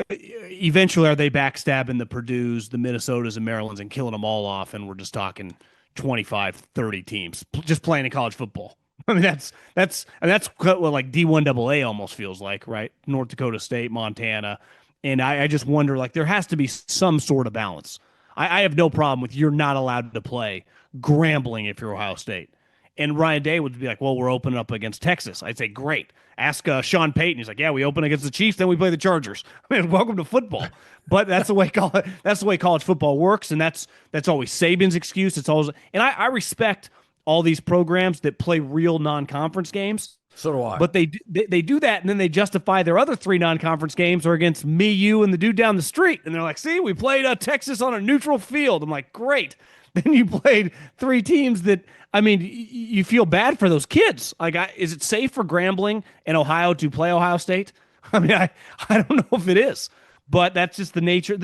eventually are they backstabbing the Purdues, the Minnesotas, and Marylands and killing them all off, and we're just talking 25, 30 teams just playing in college football. I mean, that's what like D1AA almost feels like, right? North Dakota State, Montana. And I just wonder, like, there has to be some sort of balance. I have no problem with you're not allowed to play Grambling if you're Ohio State. And Ryan Day would be like, well, we're opening up against Texas. I'd say, great. Ask Sean Payton. He's like, yeah, we open against the Chiefs, then we play the Chargers. I mean, welcome to football. But that's the way college football works, and that's always Saban's excuse. It's always, and I respect all these programs that play real non-conference games. So do I. But they do that, and then they justify their other 3 non-conference games are against me, you, and the dude down the street. And they're like, see, we played Texas on a neutral field. I'm like, great. Then you played 3 teams that, I mean, you feel bad for those kids. Like, is it safe for Grambling and Ohio to play Ohio State? I mean, I don't know if it is. But that's just the nature.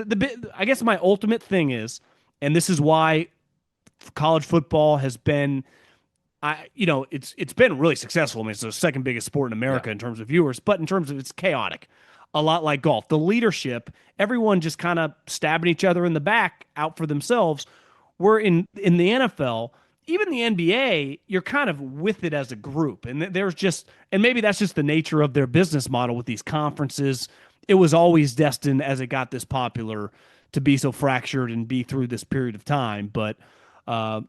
I guess my ultimate thing is, and this is why college football has been – it's been really successful. I mean, it's the second biggest sport in America in terms of viewers, but in terms of it's chaotic, a lot like golf. The leadership, everyone just kind of stabbing each other in the back out for themselves. Where in the NFL, even the NBA, you're kind of with it as a group. And and maybe that's just the nature of their business model with these conferences. It was always destined, as it got this popular, to be so fractured and be through this period of time. But I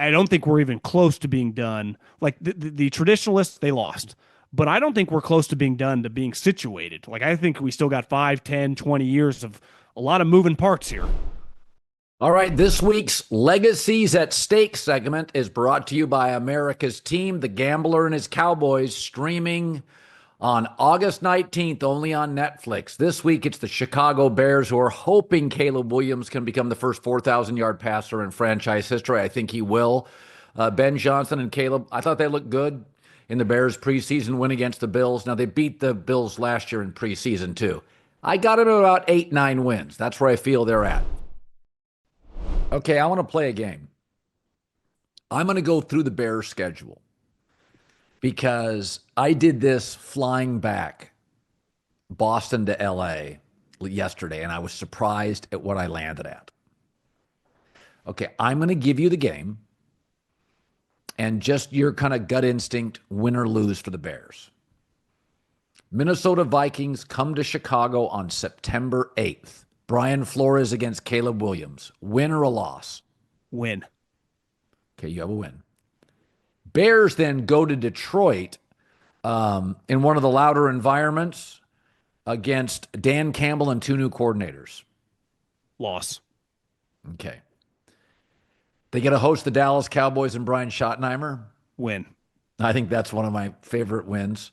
don't think we're even close to being done. Like the traditionalists, they lost. But I don't think we're close to being done to being situated. Like, I think we still got 5, 10, 20 years of a lot of moving parts here. All right, this week's Legacies at Stake segment is brought to you by America's Team, The Gambler and His Cowboys, streaming on August 19th, only on Netflix. This week, it's the Chicago Bears who are hoping Caleb Williams can become the first 4,000-yard passer in franchise history. I think he will. Ben Johnson and Caleb, I thought they looked good in the Bears' preseason win against the Bills. Now, they beat the Bills last year in preseason, too. I got it at about 8, 9 wins. That's where I feel they're at. Okay, I want to play a game. I'm going to go through the Bears' schedule because I did this flying back Boston to LA yesterday, and I was surprised at what I landed at. Okay, I'm going to give you the game and just your kind of gut instinct, win or lose for the Bears. Minnesota Vikings come to Chicago on September 8th. Brian Flores against Caleb Williams. Win or a loss? Win. Okay, you have a win. Bears then go to Detroit in one of the louder environments against Dan Campbell and 2 new coordinators. Loss. Okay. They get to host the Dallas Cowboys and Brian Schottenheimer. Win. I think that's one of my favorite wins.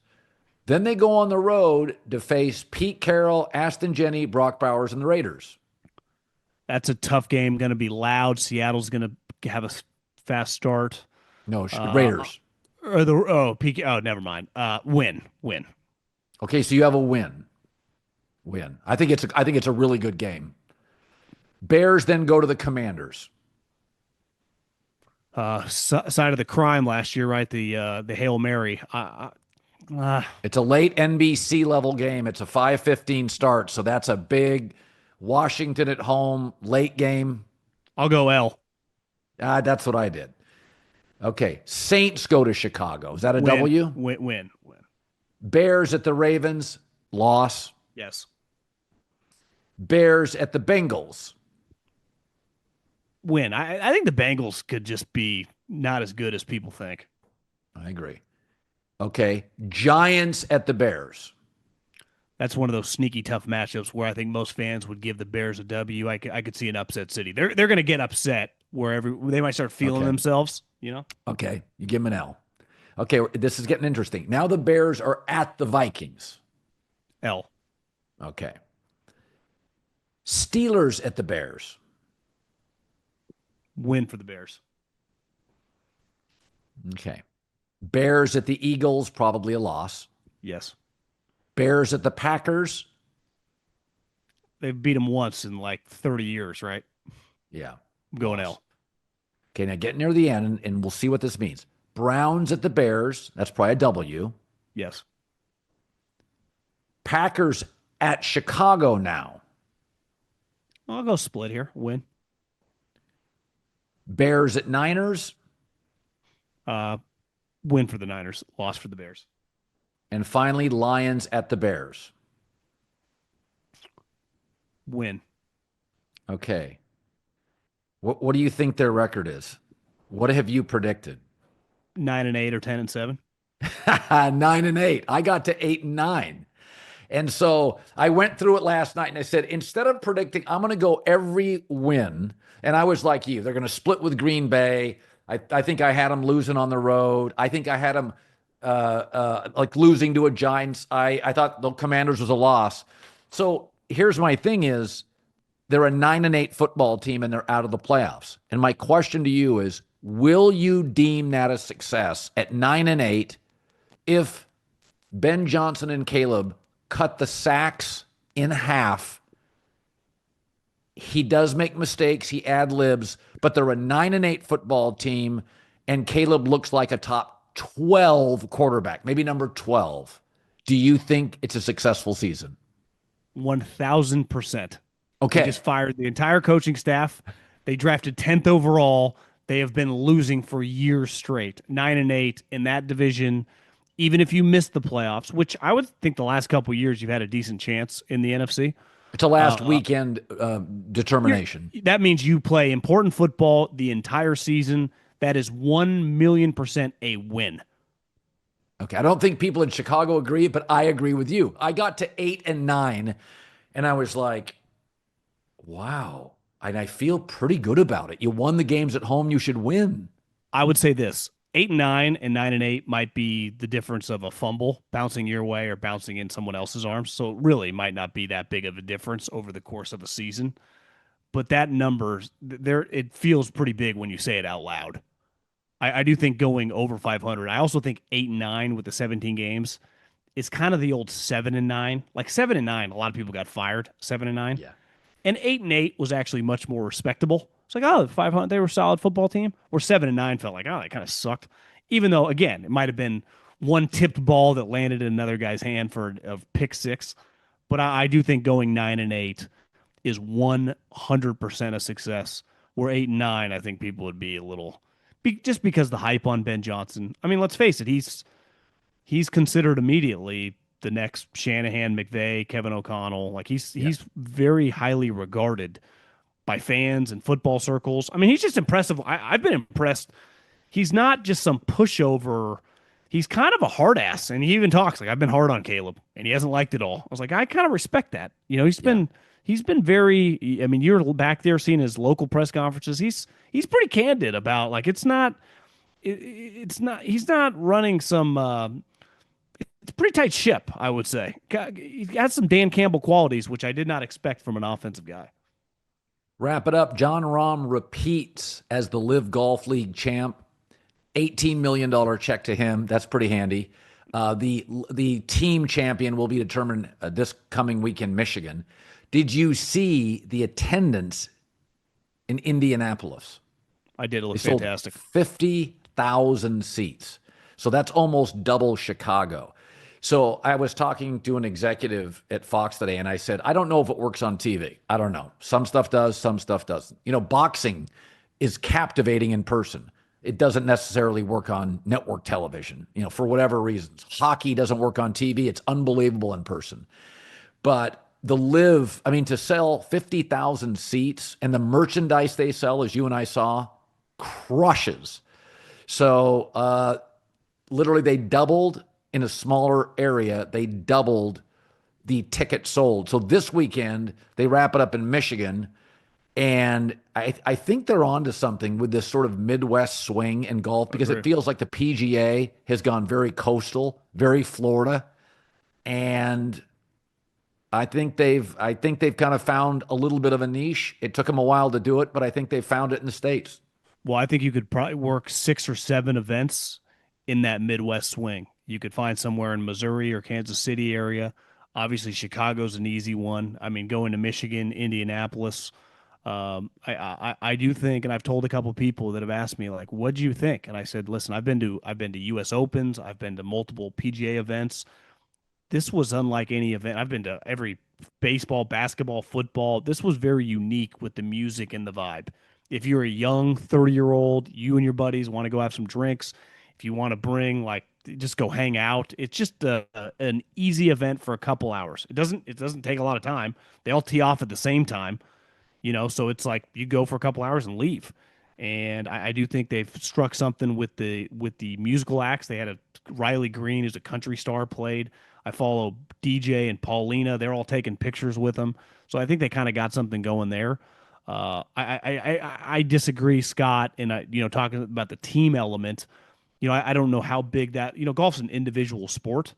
Then they go on the road to face Pete Carroll, Aston Jenny, Brock Bowers, and the Raiders. That's a tough game. Going to be loud. Seattle's going to have a fast start. No, Raiders. Never mind. Win. Okay, so you have a win. I think it's a really good game. Bears then go to the Commanders. Side of the crime last year, right? The Hail Mary. It's a late NBC level game. It's a 5:15 start, so that's a big Washington at home late game. I'll go L. That's what I did. Okay, Saints go to Chicago. Is that a Win. W? Win. Bears at the Ravens, loss. Yes. Bears at the Bengals. Win. I think the Bengals could just be not as good as people think. I agree. Okay, Giants at the Bears. That's one of those sneaky tough matchups where I think most fans would give the Bears a W. I could see an upset city. They're going to get upset wherever they might start feeling themselves, you know? Okay, you give them an L. Okay, this is getting interesting. Now the Bears are at the Vikings. L. Okay. Steelers at the Bears. Win for the Bears. Okay. Bears at the Eagles, probably a loss. Yes. Bears at the Packers. They've beat them once in like 30 years, right? Yeah. I'm going loss. L. Okay, now get near the end, and we'll see what this means. Browns at the Bears. That's probably a W. Yes. Packers at Chicago now. I'll go split here. Win. Bears at Niners. Win for the Niners. Loss for the Bears. And finally, Lions at the Bears. Win. Okay. What do you think their record is? What have you predicted? 9-8 or 10-7. 9-8. I got to 8-9. And so I went through it last night and I said, instead of predicting, I'm going to go every win. And I was like you, they're going to split with Green Bay. I think I had them losing on the road. I think I had them like losing to a Giants. I thought the Commanders was a loss. So here's my thing is they're a 9-8 football team and they're out of the playoffs. And my question to you is, will you deem that a success at 9-8 if Ben Johnson and Caleb cut the sacks in half? He does make mistakes. He ad-libs, but they're a 9-8 football team, and Caleb looks like a top 12 quarterback, maybe number 12. Do you think it's a successful season? 1,000%. Okay. They just fired the entire coaching staff. They drafted 10th overall. They have been losing for years straight. 9-8 in that division. Even if you miss the playoffs, which I would think the last couple of years you've had a decent chance in the NFC. It's a last weekend determination. That means you play important football the entire season. That is 1,000,000% a win. Okay, I don't think people in Chicago agree, but I agree with you. I got to 8-9, and I was like, wow. And I feel pretty good about it. You won the games at home, you should win. I would say this. 8-9 and 9-8 might be the difference of a fumble bouncing your way or bouncing in someone else's arms. So it really might not be that big of a difference over the course of a season. But that number, it feels pretty big when you say it out loud. I do think going over 500. I also think 8-9 with the 17 games is kind of the old 7-9. Like 7-9, a lot of people got fired. 7-9. Yeah. And 8-8 was actually much more respectable. It's like, oh, 500, they were a solid football team. Or 7-9 felt like, oh, they kind of sucked. Even though, again, it might have been one tipped ball that landed in another guy's hand for a pick six. But I do think going 9-8 is 100% a success. Where 8-9, I think people would be a little, just because the hype on Ben Johnson. I mean, let's face it, he's considered immediately the next Shanahan, McVay, Kevin O'Connell. Like he's very highly regarded by fans and football circles. I mean, he's just impressive. I've been impressed. He's not just some pushover. He's kind of a hard ass, and he even talks like, I've been hard on Caleb, and he hasn't liked it all. I was like, I kind of respect that. You know, he's been very. I mean, you're back there seeing his local press conferences. He's pretty candid about like it's not. It's not. He's not running some. It's a pretty tight ship, I would say. He's got some Dan Campbell qualities, which I did not expect from an offensive guy. Wrap it up. Jon Rahm repeats as the LIV Golf League champ. $18 million check to him. That's pretty handy. The team champion will be determined this coming week in Michigan. Did you see the attendance in Indianapolis? I did. It They looked sold fantastic. 50,000 seats. So that's almost double Chicago. So I was talking to an executive at Fox today, and I said, I don't know if it works on TV. I don't know. Some stuff does, some stuff doesn't. Boxing is captivating in person. It doesn't necessarily work on network television, for whatever reasons. Hockey doesn't work on TV. It's unbelievable in person. But the LIV, to sell 50,000 seats and the merchandise they sell, as you and I saw, crushes. So literally they doubled in a smaller area. They doubled the tickets sold. So this weekend, they wrap it up in Michigan. And I think they're on to something with this sort of Midwest swing in golf because it feels like the PGA has gone very coastal, very Florida. And I think they've kind of found a little bit of a niche. It took them a while to do it, but I think they found it in the States. Well, I think you could probably work 6 or 7 events in that Midwest swing. You could find somewhere in Missouri or Kansas City area. Obviously, Chicago's an easy one. Going to Michigan, Indianapolis. I do think, and I've told a couple of people that have asked me, like, what do you think? And I said, listen, I've been to U.S. Opens. I've been to multiple PGA events. This was unlike any event. I've been to every baseball, basketball, football. This was very unique with the music and the vibe. If you're a young 30-year-old, you and your buddies want to go have some drinks, if you want to bring just go hang out, it's just an easy event for a couple hours. It doesn't take a lot of time. They all tee off at the same time, so it's like you go for a couple hours and leave. And I do think they've struck something with the musical acts. They had a Riley Green, who's a country star, played. I follow DJ and Paulina. They're all taking pictures with them. So I think they kind of got something going there. I disagree, Scott, and talking about the team element. I don't know how big that. Golf's an individual sport.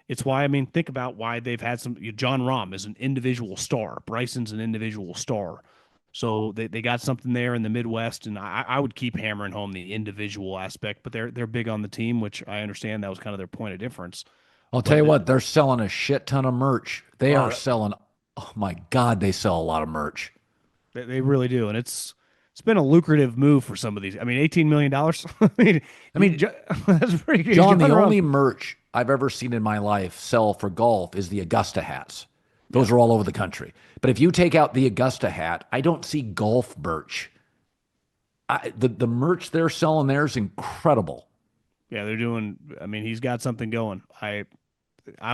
It's why, think about why they've had some. Jon Rahm is an individual star. Bryson's an individual star. So they got something there in the Midwest, and I would keep hammering home the individual aspect, but they're big on the team, which I understand that was kind of their point of difference. I'll tell you what, they're selling a shit ton of merch. They are selling, oh my God, they sell a lot of merch. They really do, and it's been a lucrative move for some of these. $18 million. That's pretty good. John, the only merch I've ever seen in my life sell for golf is the Augusta hats. Those are all over the country. But if you take out the Augusta hat, I don't see golf merch. The merch they're selling there is incredible. Yeah, they're doing. He's got something going. I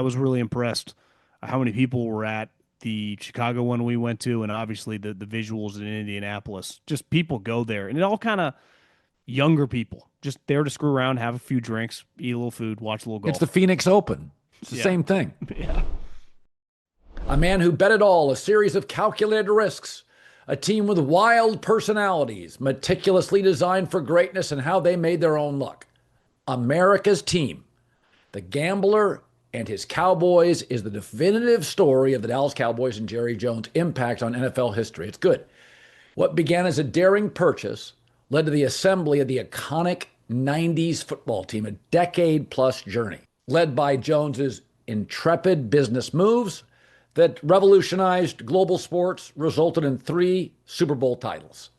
was really impressed how many people were at the Chicago one we went to, and obviously the visuals in Indianapolis. Just people go there, and it all kind of younger people just there to screw around, have a few drinks, eat a little food, watch a little golf. It's the Phoenix Open. It's the same thing. Yeah. A man who bet it all, a series of calculated risks, a team with wild personalities, meticulously designed for greatness and how they made their own luck. America's team. The gambler and his Cowboys is the definitive story of the Dallas Cowboys and Jerry Jones' impact on NFL history. It's good. What began as a daring purchase led to the assembly of the iconic 90s football team, a decade-plus journey, led by Jones's intrepid business moves that revolutionized global sports, resulted in 3 Super Bowl titles.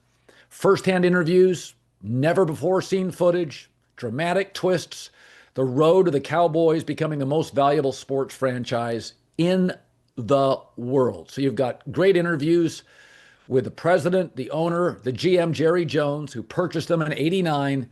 First-hand interviews, never-before-seen footage, dramatic twists, the road to the Cowboys becoming the most valuable sports franchise in the world. So you've got great interviews with the president, the owner, the GM, Jerry Jones, who purchased them in '89.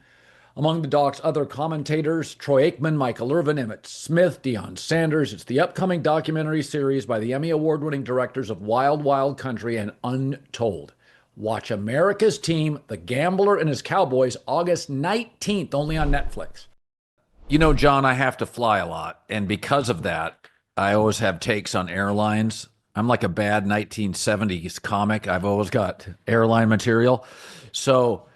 Among the doc's other commentators, Troy Aikman, Michael Irvin, Emmett Smith, Deion Sanders. It's the upcoming documentary series by the Emmy Award-winning directors of Wild Wild Country and Untold. Watch America's Team, The Gambler and His Cowboys, August 19th, only on Netflix. John, I have to fly a lot. And because of that, I always have takes on airlines. I'm like a bad 1970s comic. I've always got airline material. So,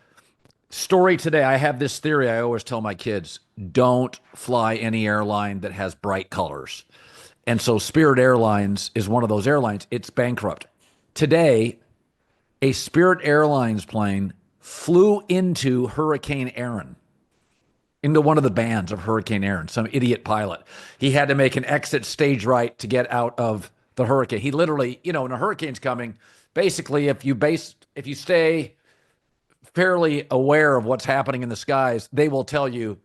story today, I have this theory I always tell my kids, don't fly any airline that has bright colors. And so Spirit Airlines is one of those airlines. It's bankrupt. Today, a Spirit Airlines plane flew into Hurricane Aaron, into one of the bands of Hurricane Aaron, some idiot pilot. He had to make an exit stage right to get out of the hurricane. He literally, when a hurricane's coming, basically if you stay fairly aware of what's happening in the skies, they will tell you,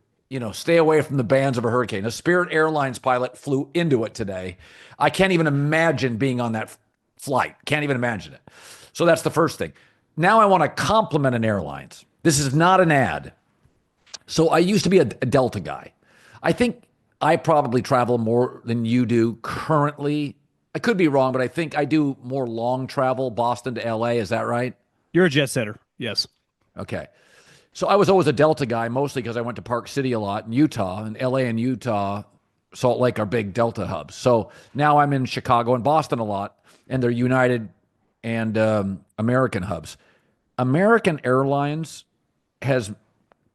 stay away from the bands of a hurricane. A Spirit Airlines pilot flew into it today. I can't even imagine being on that flight. Can't even imagine it. So that's the first thing. Now I want to compliment an airlines. This is not an ad. So I used to be a Delta guy. I think I probably travel more than you do currently. I could be wrong, but I think I do more long travel, Boston to LA. Is that right? You're a jet setter. Yes. Okay. So I was always a Delta guy, mostly because I went to Park City a lot in Utah, and LA and Utah, Salt Lake are big Delta hubs. So now I'm in Chicago and Boston a lot, and they're United and American hubs. American Airlines has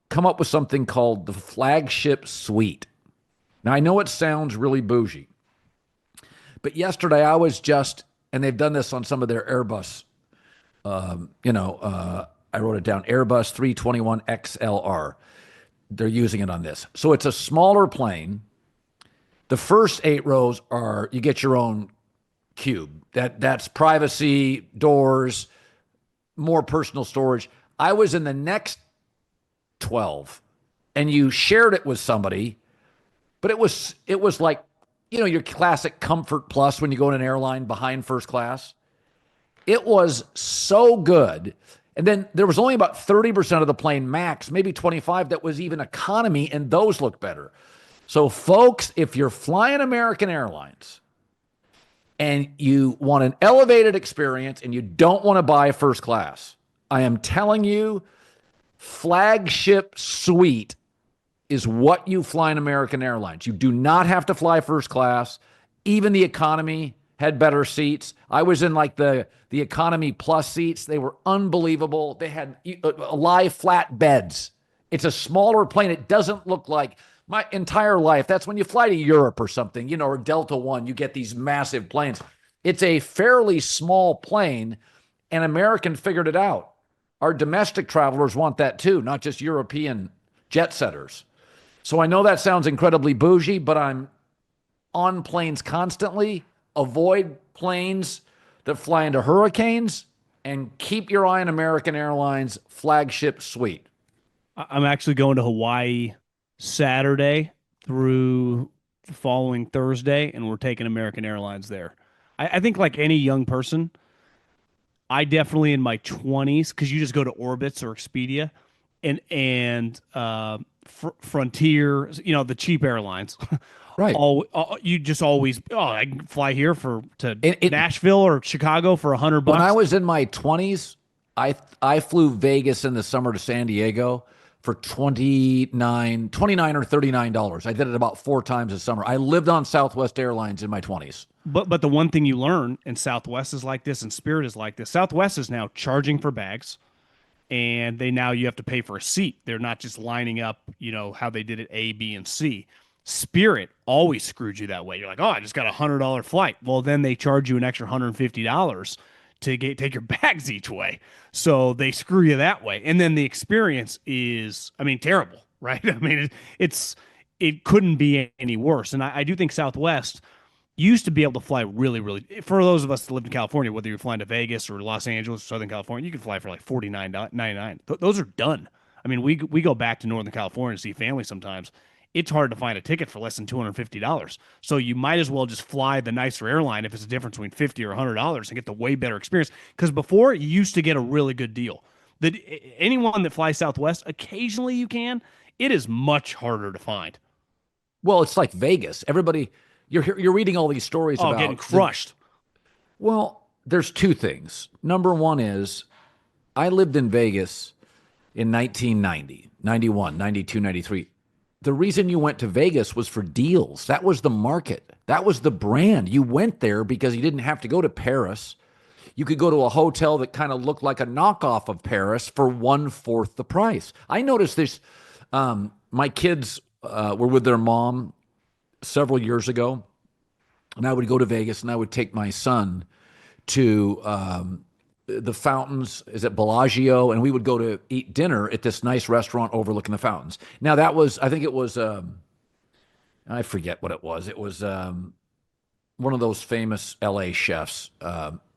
come up with something called the Flagship Suite. Now, I know it sounds really bougie, but yesterday I was and they've done this on some of their Airbus, I wrote it down, Airbus 321 XLR. They're using it on this. So it's a smaller plane. The first 8 rows you get your own cube. That's privacy, doors, more personal storage. I was in the next 12 and you shared it with somebody, but it was like, your classic comfort plus when you go in an airline behind first class. It was so good. And then there was only about 30% of the plane max, maybe 25 that was even economy, and those look better. So folks, if you're flying American Airlines and you want an elevated experience and you don't want to buy first class, I am telling you, Flagship Suite is what you fly in American Airlines. You do not have to fly first class. Even the economy had better seats. I was in like the economy plus seats. They were unbelievable. They had live flat beds. It's a smaller plane. It doesn't look like my entire life. That's when you fly to Europe or something, or Delta One, you get these massive planes. It's a fairly small plane, and American figured it out. Our domestic travelers want that too, not just European jet setters. So I know that sounds incredibly bougie, but I'm on planes constantly. Avoid planes that fly into hurricanes, and keep your eye on American Airlines Flagship Suite. I'm actually going to Hawaii Saturday through the following Thursday, and we're taking American Airlines there. I think like any young person, I definitely in my 20s, because you just go to Orbitz or Expedia and Frontier, the cheap airlines. Right. You just always, I can fly here to Nashville or Chicago for $100. When I was in my 20s, I flew Vegas in the summer to San Diego for $29 or $39. I did it about 4 times a summer. I lived on Southwest Airlines in my 20s. But the one thing you learn, and Southwest is like this, and Spirit is like this. Southwest is now charging for bags, and you have to pay for a seat. They're not just lining up, how they did it A, B, and C. Spirit always screwed you that way. You're like, I just got $100 flight. Well, then they charge you an extra $150 to take your bags each way. So they screw you that way. And then the experience is, terrible, right? It couldn't be any worse. And I do think Southwest used to be able to fly really, really, for those of us that lived in California, whether you're flying to Vegas or Los Angeles, or Southern California, you can fly for like $49.99. Those are done. We go back to Northern California to see family sometimes. It's hard to find a ticket for less than $250. So you might as well just fly the nicer airline if it's a difference between $50 or $100 and get the way better experience. Because before, you used to get a really good deal. Anyone that flies Southwest, occasionally you can. It is much harder to find. Well, it's like Vegas. Everybody, you're reading all these stories about getting crushed. Well, there's 2 things. Number one is I lived in Vegas in 1990, 91, 92, 93. The reason you went to Vegas was for deals. That was the market. That was the brand. You went there because you didn't have to go to Paris. You could go to a hotel that kind of looked like a knockoff of Paris for 1/4 the price. I noticed this. My kids were with their mom several years ago, and I would go to Vegas and I would take my son to the fountains is at Bellagio, and we would go to eat dinner at this nice restaurant overlooking the fountains. Now that was, I think it was, I forget what it was. It was one of those famous LA chefs,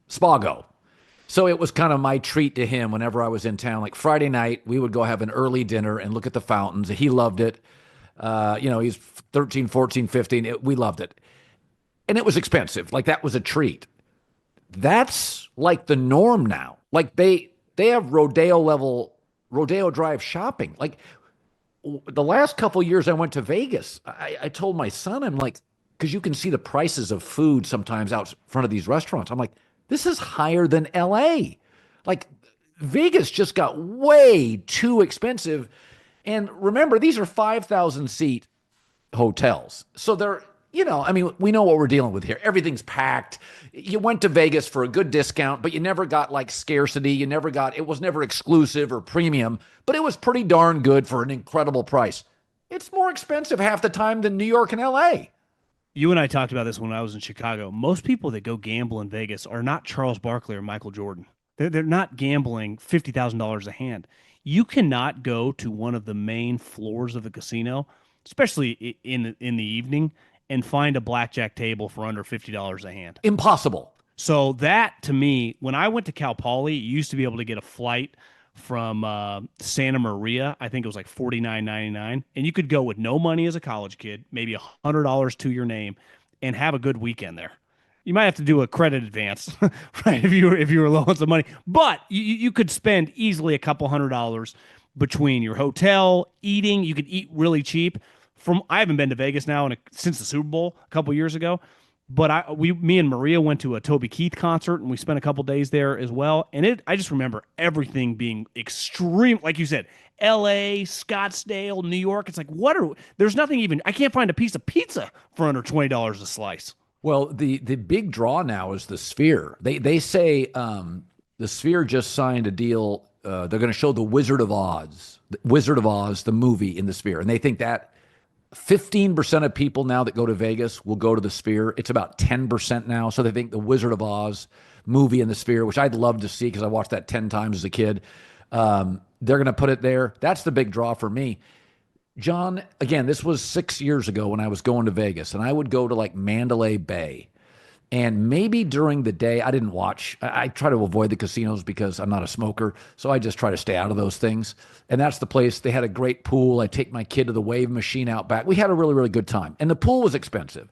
Spago. So it was kind of my treat to him whenever I was in town. Like Friday night, we would go have an early dinner and look at the fountains. He loved it. He's 13, 14, 15. We loved it. And it was expensive. Like that was a treat. That's like the norm now. Like they have Rodeo Drive shopping. Like the last couple of years I went to Vegas, I told my son, I'm like, because you can see the prices of food sometimes out front of these restaurants. I'm like, this is higher than LA. Like Vegas just got way too expensive. And remember, these are 5,000 seat hotels. So they're, I mean, we know what we're dealing with here. Everything's packed. You went to Vegas for a good discount, but you never got like scarcity. It was never exclusive or premium, but it was pretty darn good for an incredible price. It's more expensive half the time than New York and LA. You and I talked about this when I was in Chicago. Most people that go gamble in Vegas are not Charles Barkley or Michael Jordan. They're not gambling $50,000 a hand. You cannot go to one of the main floors of the casino, especially in the evening, and find a blackjack table for under $50 a hand. Impossible. So that, to me, when I went to Cal Poly, you used to be able to get a flight from Santa Maria. I think it was like $49.99, and you could go with no money as a college kid, maybe $100 to your name, and have a good weekend there. You might have to do a credit advance, right? If you were low on some money, but you could spend easily a couple $100 between your hotel, eating. You could eat really cheap. I haven't been to Vegas now since the Super Bowl a couple years ago. But me and Maria went to a Toby Keith concert, and we spent a couple days there as well. And I just remember everything being extreme, like you said, L.A., Scottsdale, New York. It's like, there's nothing even. I can't find a piece of pizza for under $20 a slice. Well, the big draw now is the Sphere. They say the Sphere just signed a deal. They're going to show the Wizard of Oz, the movie in the Sphere, and they think that 15% of people now that go to Vegas will go to the Sphere. It's about 10% now. So they think the Wizard of Oz movie in the Sphere, which I'd love to see because I watched that 10 times as a kid. They're going to put it there. That's the big draw for me. John, again, this was 6 years ago when I was going to Vegas, and I would go to like Mandalay Bay. And maybe during the day, I didn't watch. I try to avoid the casinos because I'm not a smoker. So I just try to stay out of those things. And that's the place. They had a great pool. I take my kid to the wave machine out back. We had a really, really good time. And the pool was expensive.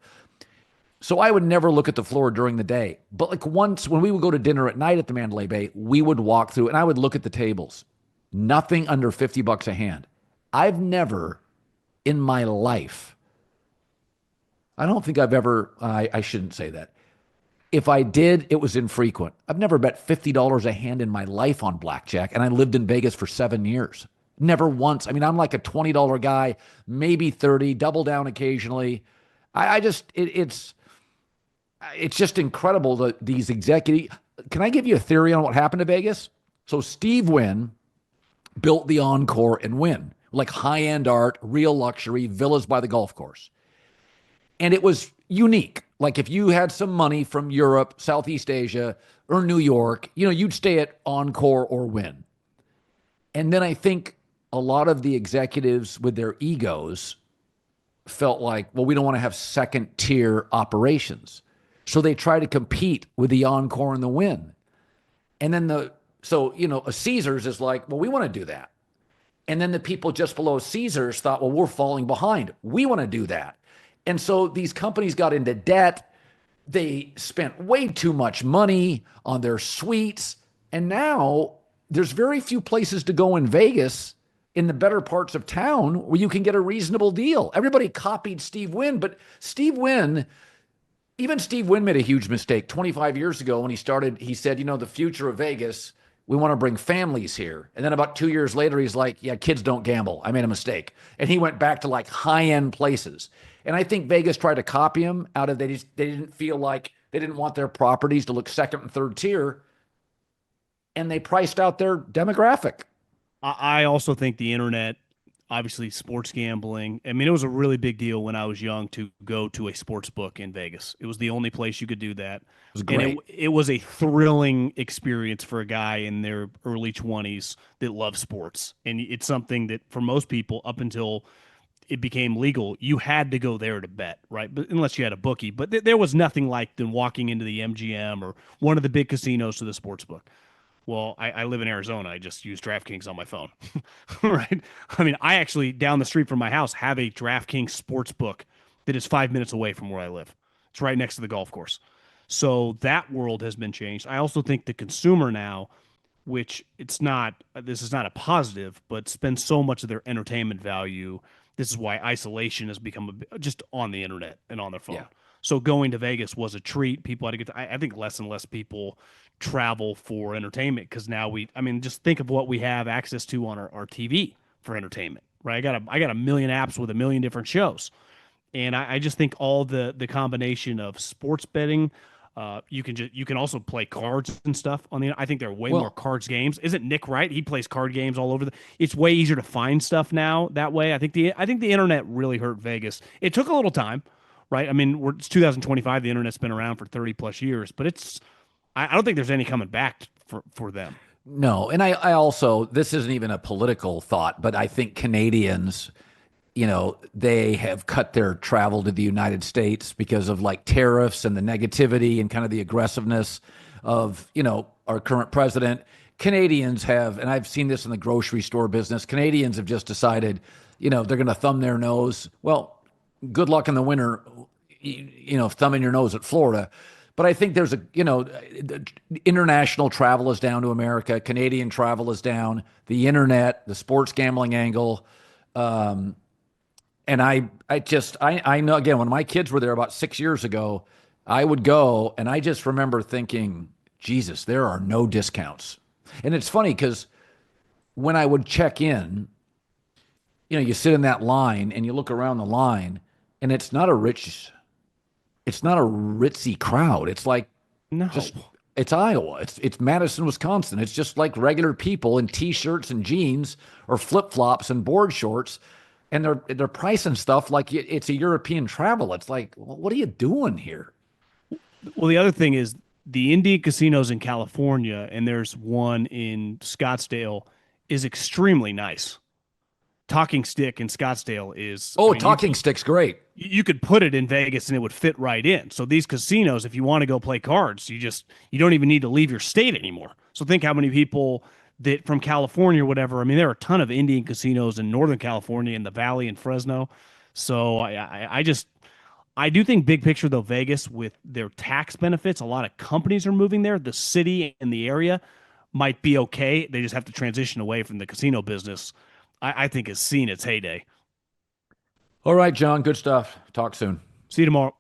So I would never look at the floor during the day. But like once when we would go to dinner at night at the Mandalay Bay, we would walk through and I would look at the tables. Nothing under $50 a hand. I've never in my life, I don't think I've ever, I shouldn't say that. If I did, it was infrequent. I've never bet $50 a hand in my life on blackjack, and I lived in Vegas for 7 years. Never once. I mean, I'm like a $20 guy, maybe 30, double down occasionally. It's just incredible that these executives. Can I give you a theory on what happened to Vegas? So Steve Wynn built the Encore and Wynn, like high-end art, real luxury, villas by the golf course. And it was unique. Like if you had some money from Europe, Southeast Asia, or New York, you'd stay at Encore or Wynn. And then I think a lot of the executives with their egos felt like, well, we don't want to have second tier operations. So they try to compete with the Encore and the Wynn. And then a Caesars is like, well, we want to do that. And then the people just below Caesars thought, well, we're falling behind. We want to do that. And so these companies got into debt. They spent way too much money on their suites. And now there's very few places to go in Vegas in the better parts of town where you can get a reasonable deal. Everybody copied Steve Wynn, but even Steve Wynn made a huge mistake 25 years ago when he started. He said, the future of Vegas, we want to bring families here. And then about 2 years later, he's like, yeah, kids don't gamble. I made a mistake. And he went back to like high-end places. And I think Vegas tried to copy him out of they didn't feel like they didn't want their properties to look second and third tier. And they priced out their demographic. I also think the internet, obviously sports gambling. I mean, it was a really big deal when I was young to go to a sports book in Vegas. It was the only place you could do that. It was great. And it was a thrilling experience for a guy in their early 20s that loved sports. And it's something that for most people up until it became legal, you had to go there to bet, right? But unless you had a bookie. But there was nothing like than walking into the MGM or one of the big casinos to the sports book. Well, I live in Arizona. I just use DraftKings on my phone. Right. I mean, I actually down the street from my house have a DraftKings sports book that is 5 minutes away from where I live. It's right next to the golf course. So that world has been changed. I also think the consumer now, which it's not, this is not a positive, but spends so much of their entertainment value. This is why isolation has become just on the internet and on their phone. Yeah. So going to Vegas was a treat. People had to get to, I think less and less people travel for entertainment because now I mean, just think of what we have access to on our TV for entertainment, right? I got a million apps with a million different shows. And I just think all the combination of sports betting, you can also play cards and stuff on the. I think there are way more Well, cards games. Isn't Nick right? He plays card games all over the. It's way easier to find stuff now that way. I think the internet really hurt Vegas. It took a little time, right? I mean, it's 2025. The internet's been around for 30 plus years, but I don't think there's any coming back for them. no. And I also, this isn't even a political thought, but I think Canadians, they have cut their travel to the United States because of like tariffs and the negativity and kind of the aggressiveness of, our current president. Canadians have, and I've seen this in the grocery store business, Canadians have just decided, they're going to thumb their nose. Well, good luck in the winter, thumbing your nose at Florida. But I think there's international travel is down to America. Canadian travel is down. The internet, the sports gambling angle. And I know, again, when my kids were there about 6 years ago, I would go and I just remember thinking, Jesus, there are no discounts. And it's funny because when I would check in, you sit in that line and you look around the line and it's not a ritzy crowd. It's like No, it's Iowa. It's Madison, Wisconsin. It's just like regular people in t-shirts and jeans or flip-flops and board shorts. And they're pricing stuff like it's a European travel. It's like, well, what are you doing here? well, the other thing is the Indian casinos in California, and there's one in Scottsdale, is extremely nice. Talking Stick in Scottsdale is, I Oh, mean, talking stick's great. you could put it in Vegas and it would fit right in. So these casinos, if you want to go play cards, you don't even need to leave your state anymore. So think how many people that from California or whatever. I mean, there are a ton of Indian casinos in Northern California, in the Valley, in Fresno. So I do think big picture though, Vegas with their tax benefits, a lot of companies are moving there. The city and the area might be okay. They just have to transition away from the casino business. I think has seen its heyday. All right, John, good stuff. Talk soon. See you tomorrow.